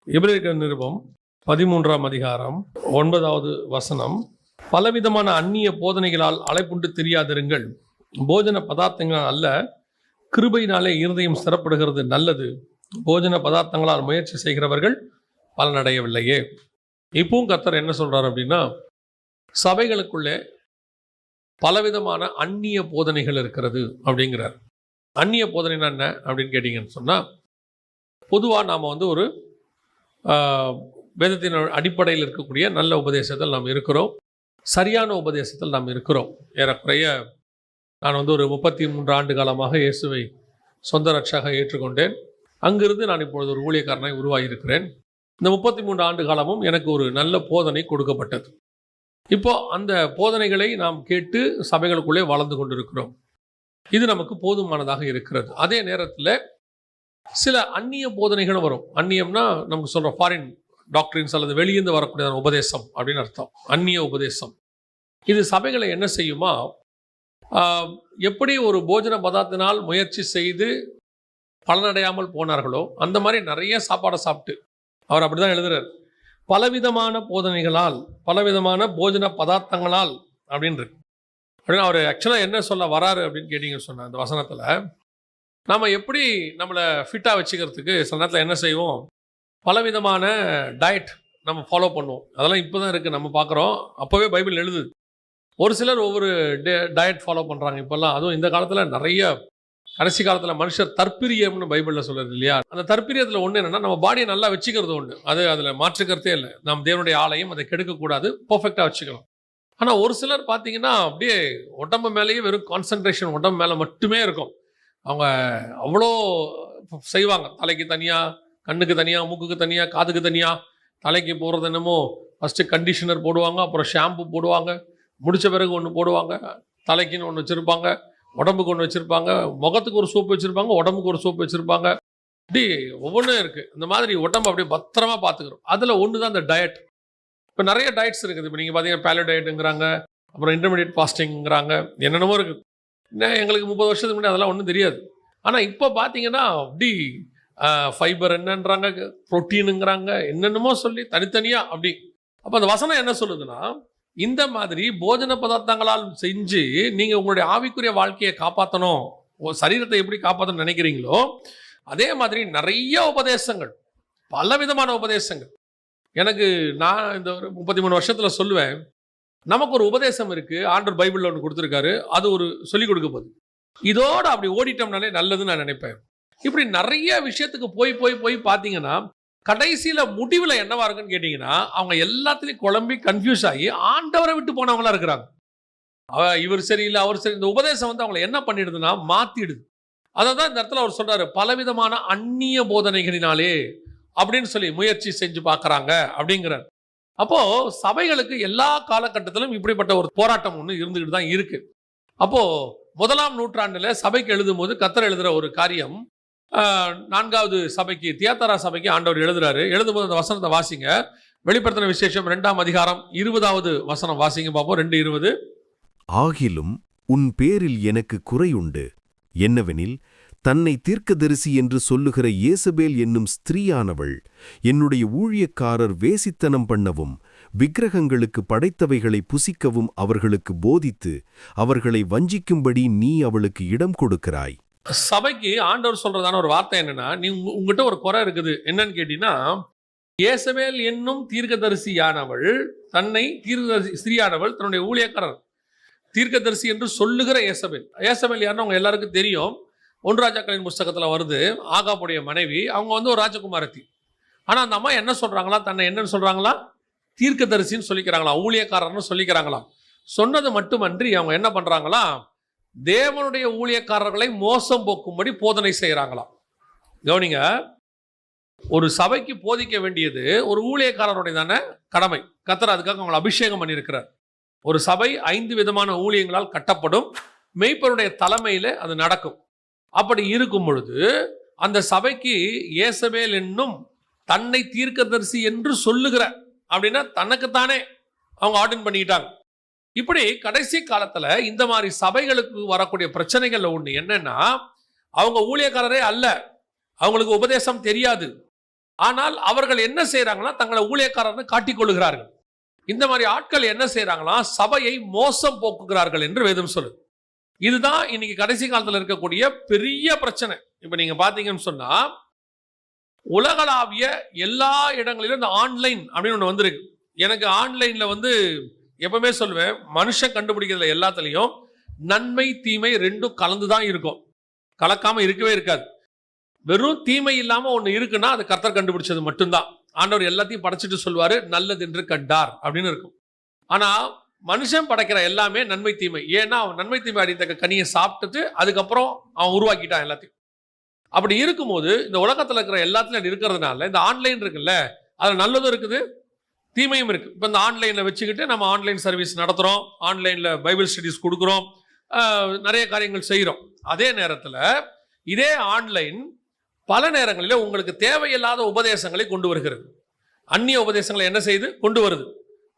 எபிரேயர் நிருபம் 13ஆம் அதிகாரம் 9வது வசனம். பலவிதமான அந்நிய போதனைகளால் அலைப்புண்டு தெரியாதிருங்கள், போஜன பதார்த்தங்களால் அல்ல, கிருபையினாலே இருதயம் ஸ்திரப்படுகிறது நல்லது. போஜன பதார்த்தங்களால் முயற்சி செய்கிறவர்கள் பலனடையவில்லையே. இப்பவும் கர்த்தர் என்ன சொல்றாரு அப்படின்னா, சபைகளுக்குள்ளே பலவிதமான அந்நிய போதனைகள் இருக்கிறது அப்படிங்கிறார். அந்நிய போதனைனா என்ன அப்படின்னு கேட்டீங்கன்னு சொன்னால், பொதுவாக நாம் ஒரு வேதத்தின் அடிப்படையில் இருக்கக்கூடிய நல்ல உபதேசத்தில் நாம் இருக்கிறோம், சரியான உபதேசத்தில் நாம் இருக்கிறோம். ஏறக்குறைய நான் ஒரு 33 ஆண்டு காலமாக இயேசுவை சொந்த ரட்சகராக ஏற்றுக்கொண்டேன். அங்கிருந்து நான் இப்பொழுது ஒரு ஊழியக்காரனாய் உருவாகியிருக்கிறேன். இந்த 33 ஆண்டு காலமும் எனக்கு ஒரு நல்ல போதனை கொடுக்கப்பட்டது. இப்போ அந்த போதனைகளை நாம் கேட்டு சபைகளுக்குள்ளே வளர்ந்து கொண்டிருக்கிறோம். இது நமக்கு போதுமானதாக இருக்கிறது. அதே நேரத்தில் சில அந்நிய போதனைகளும் வரும். அந்நியம்னா நமக்கு சொல்கிற ஃபாரின் டாக்டரின்ஸ் அல்லது வெளியிருந்து வரக்கூடிய உபதேசம் அப்படின்னு அர்த்தம். அந்நிய உபதேசம் இது சபைகளை என்ன செய்யுமா, எப்படி ஒரு போஜன பதார்த்தத்தினால் முயற்சி செய்து பலனடையாமல் போனார்களோ அந்த மாதிரி நிறைய சாப்பாடை சாப்பிட்டு, அவர் அப்படி தான் எழுதுறார், பலவிதமான போதனைகளால், பலவிதமான போஜன பதார்த்தங்களால் அப்படின்னு அவர் ஆக்சுவலாக என்ன சொல்ல வராரு அப்படின்னு கேட்டீங்கன்னு சொன்ன அந்த வசனத்தில், நாம் எப்படி நம்மளை ஃபிட்டாக வச்சுக்கிறதுக்கு சில நேரத்தில் என்ன செய்வோம், பலவிதமான டயட் நம்ம ஃபாலோ பண்ணுவோம். அதெல்லாம் இப்போ தான் இருக்குது, நம்ம பார்க்குறோம். அப்போவே பைபிள் எழுதுது. ஒரு சிலர் ஒவ்வொரு டயட் ஃபாலோ பண்ணுறாங்க இப்போல்லாம். அதுவும் இந்த காலத்தில் நிறைய, கடைசி காலத்தில் மனுஷர் தற்பிரியம்னு பைபிளில் சொல்கிறது இல்லையா. அந்த தற்பிரியத்தில் ஒன்று என்னென்னா, நம்ம பாடியை நல்லா வச்சுக்கிறது ஒன்று, அது அதில் மாற்றுக்கிறதே இல்லை. நம்ம தேவனுடைய ஆலயம், அதை கெடுக்கக்கூடாது, பர்ஃபெக்டாக வச்சுக்கலாம். ஆனால் ஒரு சிலர் பார்த்தீங்கன்னா அப்படியே உடம்பு மேலேயே வெறும் கான்சன்ட்ரேஷன் உடம்பு மேலே மட்டுமே இருக்கும். அவங்க அவ்வளோ செய்வாங்க. தலைக்கு தனியாக, கண்ணுக்கு தனியாக, மூக்குக்கு தனியாக, காதுக்கு தனியாக. தலைக்கு போடுறது என்னமோ ஃபஸ்ட்டு கண்டிஷனர் போடுவாங்க, அப்புறம் ஷாம்பு போடுவாங்க, முடித்த பிறகு ஒன்று போடுவாங்க, தலைக்குன்னு ஒன்று வச்சுருப்பாங்க, உடம்புக்கு ஒன்று வச்சுருப்பாங்க, முகத்துக்கு ஒரு சோப்பு வச்சுருப்பாங்க, உடம்புக்கு ஒரு சோப்பு வச்சுருப்பாங்க. இப்படி ஒவ்வொன்றும் இருக்குது. இந்த மாதிரி உடம்பு அப்படியே பத்திரமா பார்த்துக்கிறோம். அதில் ஒன்று தான் இந்த டயட். இப்போ நிறைய டயட்ஸ் இருக்குது. இப்போ நீங்கள் பார்த்தீங்கன்னா பேலோ டயட்டுங்கிறாங்க, அப்புறம் இன்டர்மீடியட் ஃபாஸ்டிங்கிறாங்க, என்னென்னமோ இருக்குது. எங்களுக்கு 30 வருஷத்துக்கு முன்னாடி அதெல்லாம் ஒன்றும் தெரியாது. ஆனால் இப்போ பார்த்தீங்கன்னா அப்படி ஃபைபர் என்னன்றாங்க, ப்ரோட்டீனுங்கிறாங்க, என்னென்னமோ சொல்லி தனித்தனியாக அப்படி. அப்போ அந்த வசனம் என்ன சொல்லுதுன்னா, இந்த மாதிரி போஜன பதார்த்தங்களால் செஞ்சு நீங்கள் உங்களுடைய ஆவிக்குரிய வாழ்க்கையை காப்பாற்றணும், சரீரத்தை எப்படி காப்பாற்றணும்னு நினைக்கிறீங்களோ அதே மாதிரி நிறைய உபதேசங்கள், பலவிதமான உபதேசங்கள். எனக்கு நான் இந்த ஒரு 33 வருஷத்தில் சொல்லுவேன், நமக்கு ஒரு உபதேசம் இருக்குது, ஆண்டவர் பைபிளில் ஒன்று கொடுத்துருக்காரு, அது ஒரு சொல்லிக் கொடுக்க போகுது, இதோடு அப்படி ஓடிட்டோம்னாலே நல்லதுன்னு நான் நினைப்பேன். இப்படி நிறைய விஷயத்துக்கு போய் போய் போய் பார்த்தீங்கன்னா கடைசியில் முடிவில் என்னவா இருக்குன்னு கேட்டிங்கன்னா, அவங்க எல்லாத்துலேயும் குழம்பி கன்ஃபியூஸ் ஆகி ஆண்டவரை விட்டு போனவங்களா இருக்கிறாங்க. இவர் சரியில்லை, அவர் சரி. இந்த உபதேசம் அவங்களை என்ன பண்ணிடுதுன்னா மாற்றிடுது. அதை தான் இந்த இடத்துல அவர் சொல்கிறாரு, பலவிதமான அந்நிய போதனைகளினாலே அப்படின்னு சொல்லி முயற்சி செஞ்சு பார்க்குறாங்க அப்படிங்கிறார். அப்போது சபைகளுக்கு எல்லா காலகட்டத்திலும் இப்படிப்பட்ட ஒரு போராட்டம் ஒன்று இருந்துக்கிட்டு தான் இருக்குது. அப்போது 1ஆம் நூற்றாண்டில் சபைக்கு எழுதும் போது கர்த்தர் எழுதுகிற ஒரு காரியம், 4வது சபைக்கு, தியாத்தரா சபைக்கு ஆண்டவர் எழுதுறாரு. எழுதும்போது அந்த வசனத்தை வாசிங்க. வெளிப்படுத்தின விசேஷம் 2ஆம் அதிகாரம் 20வது வசனம் வாசிங்க பார்ப்போம். 2:20. ஆகிலும் உன் பேரில் எனக்கு குறையுண்டு, என்னவெனில் தன்னை தீர்க்கதரிசி என்று சொல்லுகிற யேசபேல் என்னும் ஸ்திரீயானவள் என்னுடைய ஊழியக்காரர் வேசித்தனம் பண்ணவும் விக்கிரகங்களுக்கு படைத்தவைகளை புசிக்கவும் அவர்களுக்கு போதித்து அவர்களை வஞ்சிக்கும்படி நீ அவளுக்கு இடம் கொடுக்கிறாய். சபைக்கு ஆண்டவர் சொல்றதான ஒரு வார்த்தை என்னன்னா, நீ உங்ககிட்ட ஒரு குறை இருக்குது. என்னன்னு கேட்டீங்கன்னா, யேசபேல் என்னும் தீர்க்கதரிசியானவள், தன்னை தீர்க்கதரிசி ஸ்திரீயானவள் தன்னுடைய ஊழியக்காரர் தீர்க்கதரிசி என்று சொல்லுகிற யேசபேல். யேசபேல் யாருன்னு அவங்க எல்லாருக்கும் தெரியும். 1 ராஜாக்களின் புஸ்தகத்தில் வருது. ஆகாபுடைய மனைவி. அவங்க ஒரு ராஜகுமாரத்தி. ஆனால் அந்த அம்மா என்ன சொல்கிறாங்களா, தன்னை என்னன்னு சொல்கிறாங்களா, தீர்க்கதரிசின்னு சொல்லிக்கிறாங்களா, ஊழியக்காரர்னு சொல்லிக்கிறாங்களாம். சொன்னது மட்டுமன்றி அவங்க என்ன பண்ணுறாங்களா, தேவனுடைய ஊழியக்காரர்களை மோசம் போக்கும்படி போதனை செய்கிறாங்களாம். கவனிங்க, ஒரு சபைக்கு போதிக்க வேண்டியது ஒரு ஊழியக்காரருடைய தானே கடமை. கர்த்தர் அதுக்காக அவங்களை அபிஷேகம் பண்ணியிருக்கிறார். ஒரு சபை 5 விதமான ஊழியங்களால் கட்டப்படும். மெய்ப்பருடைய தலைமையில் அது நடக்கும். அப்படி இருக்கும் பொழுது அந்த சபைக்கு யேசபேல் என்னும் தன்னை தீர்க்கதரிசி என்று சொல்லுகிற அப்படின்னா தனக்குத்தானே அவங்க ஆர்டின் பண்ணிக்கிட்டாங்க. இப்படி கடைசி காலத்தில் இந்த மாதிரி சபைகளுக்கு வரக்கூடிய பிரச்சனைகள் ஒன்று என்னன்னா, அவங்க ஊழியக்காரரே அல்ல, அவங்களுக்கு உபதேசம் தெரியாது, ஆனால் அவர்கள் என்ன செய்யறாங்கன்னா தங்களை ஊழியக்காரர்னு காட்டிக் கொள்கிறார்கள். இந்த மாதிரி ஆட்கள் என்ன செய்யறாங்களா, சபையை மோசம் போக்குகிறார்கள் என்று வேதம் சொல்லுது. இதுதான் இன்னைக்கு கடைசி காலத்தில் இருக்கக்கூடிய பெரிய பிரச்சனை. இப்ப நீங்க பாத்தீங்கன்னு சொன்னா, உலகளாவிய எல்லா இடங்களிலும் இந்த ஆன்லைன் அப்படின்னு ஒன்று வந்திருக்கு. எனக்கு ஆன்லைன்ல எப்பவுமே சொல்லுவேன், மனுஷன் கண்டுபிடிக்கிறதுல எல்லாத்துலயும் நன்மை தீமை ரெண்டும் கலந்துதான் இருக்கும், கலக்காம இருக்கவே இருக்காது. வெறும் தீமை இல்லாம ஒண்ணு இருக்குன்னா அது கர்த்தர் கண்டுபிடிச்சது மட்டும்தான். ஆண்டவர் எல்லாத்தையும் படைச்சிட்டு சொல்வாரு நல்லது என்று கண்டார் அப்படின்னு இருக்கும். ஆனா மனுஷன் படைக்கிற எல்லாமே நன்மை தீமை. ஏன்னா அவன் நன்மை தீமை அடித்தக்க கனியை சாப்பிட்டுட்டு அதுக்கப்புறம் அவன் உருவாக்கிட்டான் எல்லாத்தையும். அப்படி இருக்கும்போது இந்த உலகத்துல இருக்கிற எல்லாத்துலயும் இருக்கிறதுனால இந்த ஆன்லைன் இருக்குல்ல, அதுல நல்லதும் இருக்குது தீமையும் இருக்கு. இப்போ இந்த ஆன்லைன்ல வச்சுக்கிட்டு நம்ம ஆன்லைன் சர்வீஸ் நடத்துறோம், ஆன்லைன்ல பைபிள் ஸ்டடிஸ் கொடுக்குறோம், நிறைய காரியங்கள் செய்கிறோம். அதே நேரத்தில் இதே ஆன்லைன் பல நேரங்களில் உங்களுக்கு தேவையில்லாத உபதேசங்களை கொண்டு வருகிறது. அந்நிய உபதேசங்களை என்ன செய்து கொண்டு வருது,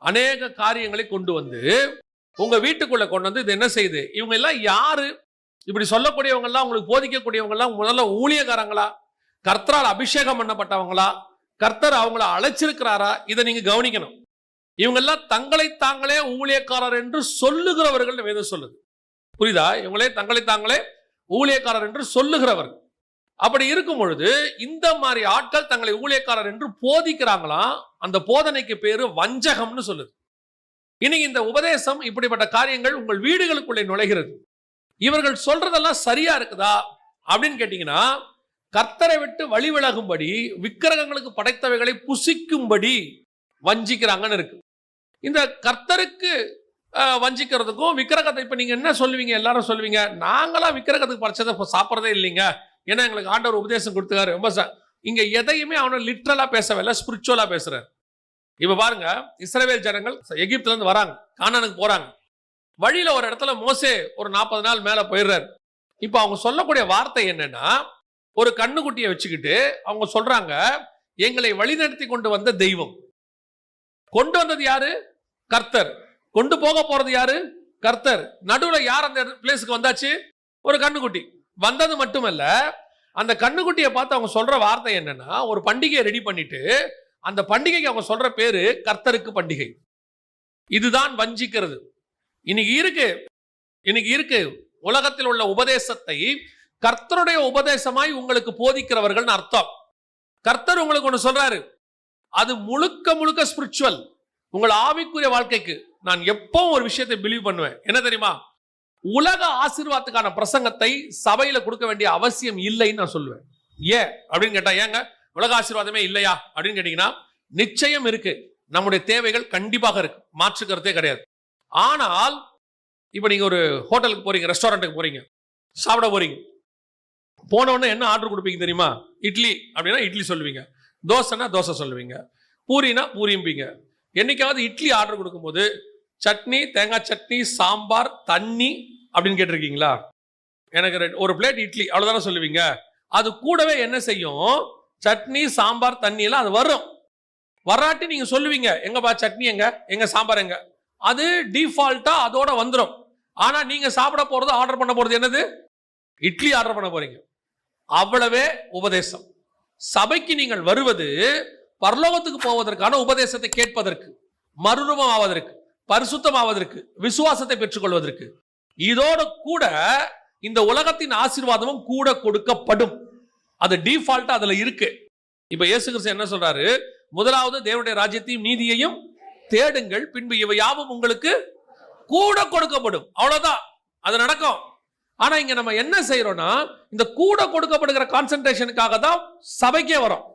அநேக காரியங்களை கொண்டு வந்து உங்க வீட்டுக்குள்ள கொண்டு வந்து இது என்ன செய்யுது, இவங்க எல்லாம் யாரு, இப்படி சொல்லக்கூடியவங்க எல்லாம் உங்களுக்கு போதிக்கக்கூடியவங்க எல்லாம் முதல்ல ஊழியக்காரங்களா, கர்த்தரால் அபிஷேகம் பண்ணப்பட்டவங்களா, கர்த்தர் அவங்கள அழைச்சிருக்கிறாரா, இதை நீங்க கவனிக்கணும். இவங்க எல்லாம் தங்களை தாங்களே ஊழியக்காரர் என்று சொல்லுகிறவர்கள் வேதம் சொல்லுது. புரியுதா? இவங்களே தங்களை தாங்களே ஊழியக்காரர் என்று சொல்லுகிறவர்கள். அப்படி இருக்கும் பொழுது இந்த மாதிரி ஆட்கள் தங்களை ஊழியக்காரர் என்று போதிக்கிறாங்களாம். அந்த போதனைக்கு பேரு வஞ்சகம்னு சொல்லுது. இன்னைக்கு இந்த உபதேசம் இப்படிப்பட்ட காரியங்கள் உங்கள் வீடுகளுக்குள்ளே நுழைகிறது. இவர்கள் சொல்றதெல்லாம் சரியா இருக்குதா அப்படின்னு கேட்டீங்கன்னா, கர்த்தரை விட்டு வழி விலகும்படி விக்கிரகங்களுக்கு படைத்தவைகளை புசிக்கும்படி வஞ்சிக்கிறாங்கன்னு இருக்கு. இந்த கர்த்தருக்கு வஞ்சிக்கிறதுக்கும் விக்கிரகத்தை இப்ப நீங்க என்ன சொல்லுவீங்க, எல்லாரும் சொல்லுவீங்க நாங்களா விக்கிரகத்துக்கு படைச்சதை சாப்பிட்றதே இல்லைங்க, ஏன்னா எங்களுக்கு ஆண்டவர் உபதேசம் கொடுத்தாரு. ரொம்ப இங்க எதையுமே அவனை லிட்ரலா பேசவில்லை, ஸ்பிரிச்சுவலா பேசுறாரு. இப்ப பாருங்க, இஸ்ரவேல் ஜனங்கள் எகிப்துல இருந்து வராங்க, கானானுக்கு போறாங்க. வழியில ஒரு இடத்துல மோசே ஒரு 40 நாள் மேல போயிடுறாரு. இப்ப அவங்க சொல்லக்கூடிய வார்த்தை என்னன்னா, ஒரு கண்ணுக்குட்டியை வச்சுக்கிட்டு அவங்க சொல்றாங்க, எங்களை வழிநடத்தி கொண்டு வந்த தெய்வம். கொண்டு வந்தது யாரு? கர்த்தர். கொண்டு போக போறது யாரு? கர்த்தர். நடுவுல யார் அந்த பிளேஸுக்கு வந்தாச்சு? ஒரு கண்ணுக்குட்டி. வந்தது மட்டுமல்ல, அந்த கண்ணுக்குட்டியை பார்த்து அவங்க சொல்ற வார்த்தை என்னன்னா, ஒரு பண்டிகையை ரெடி பண்ணிட்டு அந்த பண்டிகைக்கு அவங்க சொல்ற பேரு கர்த்தருக்கு பண்டிகை. இதுதான் வஞ்சிக்கிறது. இன்னைக்கு இருக்கு உலகத்தில் உள்ள உபதேசத்தை கர்த்தருடைய உபதேசமாய் உங்களுக்கு போதிக்கிறவர்கள் அர்த்தம். கர்த்தர் உங்களுக்கு ஒன்று சொல்றாரு, அது முழுக்க முழுக்க ஸ்பிரிச்சுவல். உங்கள் ஆவிக்குரிய வாழ்க்கைக்கு நான் எப்பவும் ஒரு விஷயத்தை பிலீவ் பண்ணுவேன், என்ன தெரியுமா? உலக ஆசீர்வாதத்துக்கான பிரசங்கத்தை சபையில கொடுக்க வேண்டிய அவசியம் இல்லைன்னு நான் சொல்லுவேன். ஏன் அப்படின்னு கேட்டா, ஏங்க உலக ஆசீர்வாதமே இல்லையா அப்படின்னு கேட்டீங்கன்னா, நிச்சயம் இருக்கு. நம்முடைய தேவைகள் கண்டிப்பாக இருக்கு, மாற்று கருத்தே கிடையாது. ஆனால் இப்ப நீங்க ஒரு ஹோட்டலுக்கு போறீங்க, ரெஸ்டாரண்ட்டுக்கு போறீங்க, சாப்பிட போறீங்க. போன உடனே என்ன ஆர்டர் கொடுப்பீங்க தெரியுமா? இட்லி அப்படின்னா இட்லி சொல்லுவீங்க, தோசைனா தோசை சொல்லுவீங்க, பூரினா பூரிம்பீங்க. என்னைக்காவது இட்லி ஆர்டர் கொடுக்கும்போது சட்னி, தேங்காய் சட்னி, சாம்பார், தண்ணி அப்படின்னு கேட்டிருக்கீங்களா? எனக்கு ஒரு பிளேட் இட்லி அவ்வளவுதானே சொல்லுவீங்க. அது கூடவே என்ன செய்யும்? சட்னி, சாம்பார், தண்ணி எல்லாம் அது வரும். வராட்டி நீங்க சொல்லுவீங்க, எங்கப்பா சட்னி எங்க, எங்க சாம்பார் எங்க? அது டிஃபால்ட்டா அதோட வந்துடும். ஆனா நீங்க சாப்பிட போறது, ஆர்டர் பண்ண போறது என்னது? இட்லி ஆர்டர் பண்ண போறீங்க. அவ்வளவே உபதேசம். சபைக்கு நீங்கள் வருவது பரலோகத்துக்கு போவதற்கான உபதேசத்தை கேட்பதற்கு, மறுரூபம் ஆவதற்கு, பரிசுத்தம் ஆவதற்கு, விசுவாசத்தை பெற்றுக்கொள்வதற்கு. இதோட கூட இந்த உலகத்தின் ஆசீர்வாதமும் கூட கொடுக்கப்படும். அது டிஃபால்ட்டா அதுல இருக்கு. இப்ப இயேசு கிறிஸ்து என்ன சொல்றாரு? முதலாவது தேவனுடைய ராஜ்யத்தையும் நீதியையும் தேடுங்கள், பின்பு இவை யாவும் உங்களுக்கு கூட கொடுக்கப்படும். அவ்வளவுதான், அது நடக்கும். ஆனா இங்க நம்ம என்ன செய்யறோம்னா, இந்த கூட கொடுக்கப்படுகிற கான்சென்ட்ரேஷனுக்காக தான் சபைக்கே வரோம்.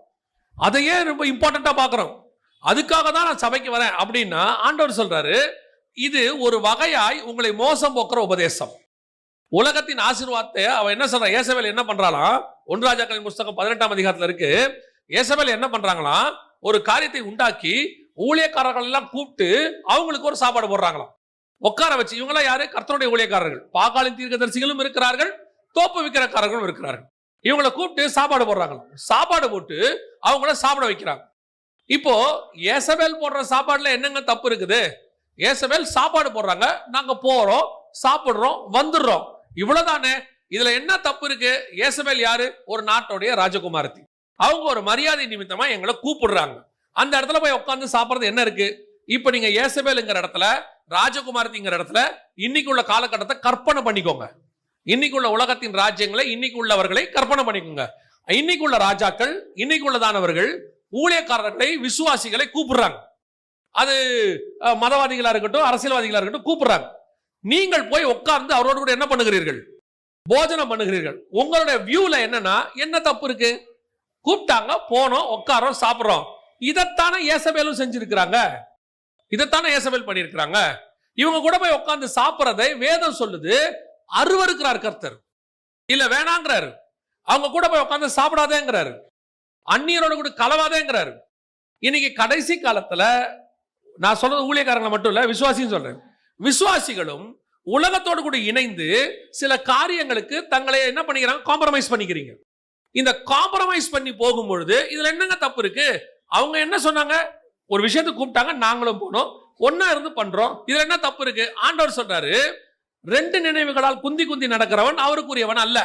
அதையே ரொம்ப இம்பார்ட்டண்டா பாக்குறோம். அதுக்காக தான் நான் சபைக்கு வரேன் அப்படின்னா ஆண்டவர் சொல்றாரு, இது ஒரு வகையாய் உங்களை மோசம் போக்குற உபதேசம். உலகத்தின் ஆசீர்வாதத்தை அவன் என்ன சொல்றான்? ஏசபேல் என்ன பண்றாளாம்? 1 ராஜாக்களின் புஸ்தகம் 18ஆம் அதிகாரத்துல இருக்கு. ஏசபேல் என்ன பண்றாங்களாம்? ஒரு காரியத்தை உண்டாக்கி ஊழியக்காரர்கள் எல்லாம் கூப்பிட்டு அவங்களுக்கு ஒரு சாப்பாடு போடுறாங்களாம், உட்கார வச்சு. இவங்களாம் யாரு? கர்த்தருடைய ஊழியக்காரர்கள். பாகாலின் தீர்க்கதரிசிகளும் இருக்கிறார்கள், தோப்பு விற்கிறக்காரர்களும் இருக்கிறார்கள். இவங்களை கூப்பிட்டு சாப்பாடு போடுறாங்களாம். சாப்பாடு போட்டு அவங்கள சாப்பிட வைக்கிறாங்க. இப்போ ஏசபேல் போடுற சாப்பாடுல என்னங்க தப்பு இருக்குது? ஏசபேல் சாப்பாடு போடுறாங்க, நாங்க போறோம், சாப்பிடுறோம், வந்துடுறோம், இவ்வளவுதானே. இதுல என்ன தப்பு இருக்கு? ஏசபேல் யாரு? ஒரு நாட்டுடைய ராஜகுமாரத்தி. அவங்க ஒரு மரியாதை நிமித்தமா எங்களை கூப்பிடுறாங்க. அந்த இடத்துல போய் உட்காந்து சாப்பிட்றது என்ன இருக்கு? இப்ப நீங்க ஏசபேலுங்கிற இடத்துல, ராஜகுமாரத்திங்கிற இடத்துல இன்னைக்கு உள்ள காலகட்டத்தை கற்பனை பண்ணிக்கோங்க. இன்னைக்கு உள்ள உலகத்தின் ராஜ்யங்களை, இன்னைக்கு உள்ளவர்களை கற்பனை பண்ணிக்கோங்க. இன்னைக்கு உள்ள ராஜாக்கள், இன்னைக்கு உள்ளதானவர்கள் ஊழியக்காரர்களை, விசுவாசிகளை கூப்பிடுறாங்க. அது மதவாதிகளா இருக்கட்டும், அரசியல்வாதிகளா இருக்கட்டும், கூப்பிடுறாங்க. நீங்கள் போய் உட்கார்ந்து அவரோடு கூட என்ன பண்ணுகிறீர்கள்? போஜனம் பண்ணுகிறீர்கள். உங்களுடைய வியூல என்னன்னா, என்ன தப்பு இருக்கு? கூப்பிட்டாங்க, போனோம், உட்காரோம், சாப்பிடுறோம். இதைத்தானே ஏசபேலும் செஞ்சிருக்கிறாங்க. இதைத்தானே ஏசபேல் பண்ணியிருக்கிறாங்க. இவங்க கூட போய் உட்கார்ந்து சாப்பிடுறதை வேதம் சொல்லுது அருவருக்கிறார் கர்த்தர். இல்ல வேணாங்கிறாரு. அவங்க கூட போய் உட்கார்ந்து சாப்பிடாதேங்கிறாரு. அந்நியரோட கூட கலவாதேங்கிறாரு. இன்னைக்கு கடைசி காலத்துல நான் சொல்றது ஊழியக்காரங்களை மட்டும் இல்ல, விசுவாசியும் சொல்றேன். விசுவாசிகளும் உலகத்தோடு கூட இணைந்து சில காரியங்களுக்கு தங்களை என்ன பண்ணிக்கிறாங்க? காம்ப்ரமைஸ் பண்ணிக்கிறீங்க. இந்த காம்ப்ரமைஸ் பண்ணி போகும்பொழுது இதுல என்னங்க தப்பு இருக்கு? அவங்க என்ன சொன்னாங்க? ஒரு விஷயத்துக்கு கூப்பிட்டாங்க, நாங்களும் போனோம், ஒன்னா இருந்து பண்றோம். இதுல என்ன தப்பு இருக்கு? ஆண்டவர் சொல்றாரு, 2 நினைவுகளால் குந்தி குந்தி நடக்கிறவன் அவருக்குரியவன் அல்ல.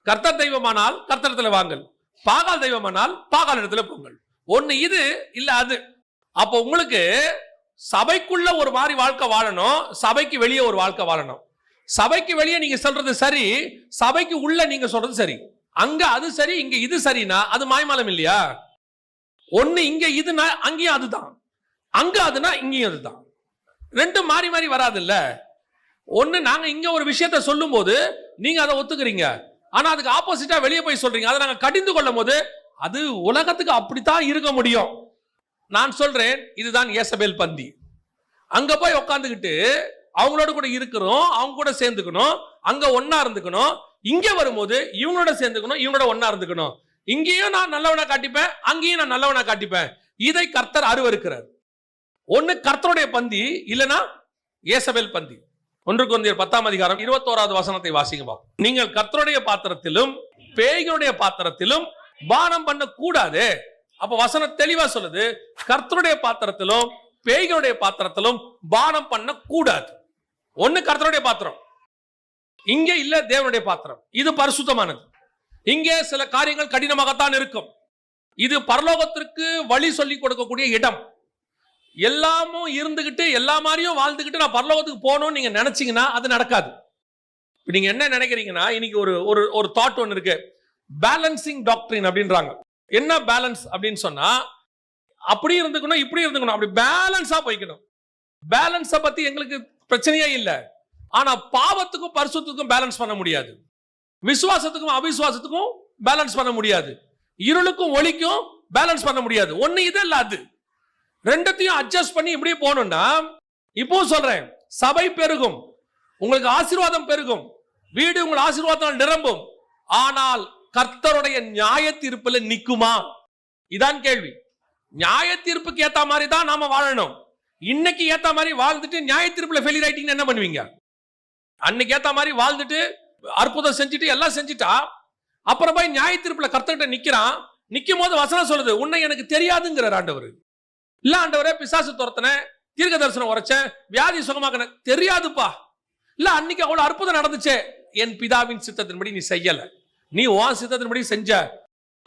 கர்த்தர் தெய்வமானால் கர்த்தரிடத்துல வாங்கல், பாகால் தெய்வமானால் பாகால் இடத்துல போங்கள். ஒண்ணு இது இல்ல அது. அப்போ உங்களுக்கு சபைக்குள்ள ஒரு மாதிரி வாழ்க்கை வாழணும், சபைக்கு வெளியே ஒரு வாழ்க்கை வாழணும். சபைக்கு வெளியே நீங்க சொல்றது சரி, சபைக்கு உள்ள நீங்க சொல்றது சரி. அங்க அது சரி, இங்க இது சரினா அது மாய்மாலம் இல்லையா? ஒண்ணு இங்க இதுனா அங்கேயும் அதுதான், அங்க அதுனா இங்கேயும் அதுதான். ரெண்டும் மாறி மாறி வராது இல்ல. ஒண்ணு நாங்க இங்க ஒரு விஷயத்த சொல்லும் போது நீங்க அதை ஒத்துக்கிறீங்க, ஆனா அதுக்கு ஆப்போசிட்டா வெளியே போய் சொல்றீங்க. அதை நாங்க கடிந்து கொள்ளும் போது அது உலகத்துக்கு அப்படித்தான் இருக்க முடியும். நான் சொல்றேன், இதுதான் ஏசபேல் பந்தி. அங்க போய் உட்காந்துக்கிட்டு அவங்களோட கூட இருக்கிறோம், அவங்க கூட சேர்ந்துக்கணும், அங்க ஒன்னா இருந்துக்கணும். இங்க வரும்போது இவங்களோட சேர்ந்துக்கணும், இவங்களோட ஒன்னா இருந்துக்கணும். இங்கேயும் நான் நல்லவனா காட்டிப்பேன், அங்கேயும் நான் நல்லவனா காட்டிப்பேன். இதை கர்த்தர் அருவருக்கிறார். ஒண்ணு கர்த்தருடைய பந்தி, இல்லனா ஏசபேல் பந்தி. 1 கொரிந்தியர் 10 21 வசனத்தை வாசிங்க. நீங்கள் கர்த்தருடைய பாத்திரத்திலும் பேய்களுடைய பாத்திரத்திலும் பானம் பண்ண கூடாது. அப்ப வசனம் தெளிவா சொல்லுது, கர்த்தருடைய பாத்திரத்திலும் பேய்களுடைய பாத்திரத்திலும் பானம் பண்ண கூடாது. ஒண்ணு கர்த்தருடைய பாத்திரம், இங்க இல்ல தேவனுடைய பாத்திரம். இது பரிசுத்தமானது. இங்கே சில காரியங்கள் கடினமாகத்தான் இருக்கும். இது பரலோகத்திற்கு வழி சொல்லி கொடுக்கக்கூடிய இடம். எல்லாமும் இருந்துகிட்டு எல்லா மாதிரியும் வாழ்ந்துகிட்டு நான் பரலோகத்துக்கு போகணும்னு நீங்க நினைச்சீங்கன்னா அது நடக்காது. நீங்க என்ன நினைக்கிறீங்கன்னா, இன்னைக்கு ஒரு தாட் ஒன்று இருக்கு, பேலன்சிங் டாக்டரின் அப்படின்றாங்க. என்ன பேலன்ஸ் அப்படின்னு சொன்னா, அப்படி இருந்துக்கணும், இப்படி இருந்துக்கணும், அப்படி பேலன்ஸா போய்க்கணும். பேலன்ஸை பத்தி எங்களுக்கு பிரச்சனையே இல்லை. ஆனா பாவத்துக்கும் பரிசுத்துக்கும் பேலன்ஸ் பண்ண முடியாது, விசுவாசத்துக்கும் அவிசுவாசத்துக்கும் பேலன்ஸ் பண்ண முடியாது, இருளுக்கும் ஒளிக்கும் பேலன்ஸ் பண்ண முடியாது. ஒண்ணு இது இல்ல அது. ரெண்டத்தையும் அட்ஜஸ்ட் பண்ணி இப்படி போகணும்னா, இப்போ சொல்றேன், சபை பெருகும், உங்களுக்கு ஆசீர்வாதம் பெருகும், வீடு உங்கள் ஆசீர்வாதத்தால் நிரம்பும். ஆனால் கர்த்தருடைய நியாய தீர்ப்புல நிக்குமா? இதான் கேள்வி. நியாய தீர்ப்புக்கு ஏத்த மாதிரி தான் நாம வாழணும். இன்னைக்கு ஏத்த மாதிரி வாழ்ந்துட்டு நியாய தீர்ப்புல ஃபெயிலியர் ஆயிட்டீங்கன்னா என்ன பண்ணுவீங்க? அன்னைக்கு ஏத்த மாதிரி வாழ்ந்துட்டு அற்புதம் செஞ்சுட்டு எல்லாம் செஞ்சுட்டா அப்புறம் போய் நியாய தீர்ப்புல கர்த்தர்கிட்ட நிக்கிறான். நிக்கும் போது வசனம் சொல்லுது, உன்னை எனக்கு தெரியாதுங்கிறார் ஆண்டவர். இல்ல ஆண்டவரே, பிசாசு துரத்தின, தீர்க்க தரிசனம் உரைச்சேன், வியாதி சுகமாக்கின, தெரியாதுப்பா. இல்ல அன்னைக்கு அவ்வளவு அற்புதம் நடந்துச்சே, என் பிதாவின் சித்தத்தின்படி நீ செய்யல, நீ உன் சித்தத்தின்படி செஞ்ச,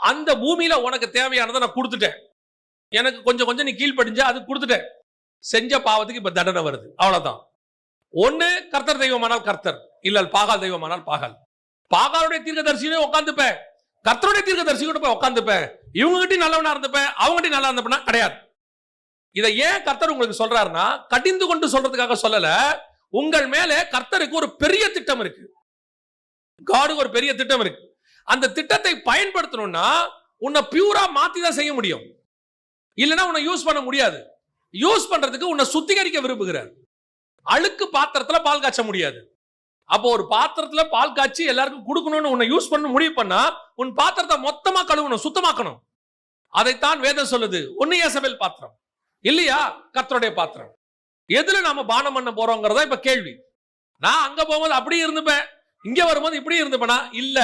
அந்த பூமியில உனக்கு தேவையானதை நான் கொடுத்துட்டேன், எனக்கு கொஞ்சம் கொஞ்சம் நீ கீழ்ப்படிஞ்ச, அது கொடுத்துட்டேன், செஞ்ச பாவத்துக்கு இப்ப தண்டனை வருது. அவ்வளவுதான். ஒண்ணு கர்த்தர் தெய்வமானால் கர்த்தர், இல்ல பாகால் தெய்வமானால் பாகால். பாகாலுடைய தீர்க்கதரிசியே உட்காந்துப்பேன், கர்த்தருடைய தீர்க்கதரிசி கூட போய் உட்காந்துப்பேன். இவங்க கிட்ட நல்லவனா இருந்துப்பேன், அவங்க கிட்ட நல்லா இருந்தப்பா கிடையாது. இதை ஏன் கர்த்தர் உங்களுக்கு சொல்றாருன்னா, கடிந்து கொண்டு சொல்றதுக்காக சொல்லல. உங்கள் மேல கர்த்தருக்கு ஒரு பெரிய திட்டம் இருக்கு, காடுக்கு ஒரு பெரிய திட்டம் இருக்கு. அந்த திட்டத்தை பயன்படுத்தணும்னா உன்னை பியூரா மாத்தி தான் செய்ய முடியும், இல்லைன்னா உன்னை யூஸ் பண்ண முடியாது. யூஸ் பண்றதுக்கு உன்னை சுத்திகரிக்க விரும்புகிறார். அழுக்கு பாத்திரத்துல பால் காய்ச்ச முடியாது. அப்போ ஒரு பாத்திரத்துல பால் காய்ச்சி எல்லாருக்கும் கொடுக்கணும்னு உன்னை யூஸ் பண்ண முடிவு பண்ணா, உன் பாத்திரத்தை மொத்தமா கழுவணும், சுத்தமாக்கணும். அதைத்தான் வேதம் சொல்லுது. ஒன்னு ஏசபேல் பாத்திரம், இல்லையா கர்த்தருடைய பாத்திரம். எதுல நாம பானம் பண்ண போறோங்கிறதா இப்ப கேள்வி. நான் அங்க போகும்போது அப்படி இருந்துப்பேன், இங்க வரும்போது இப்படி இருந்துப்பேனா? இல்ல,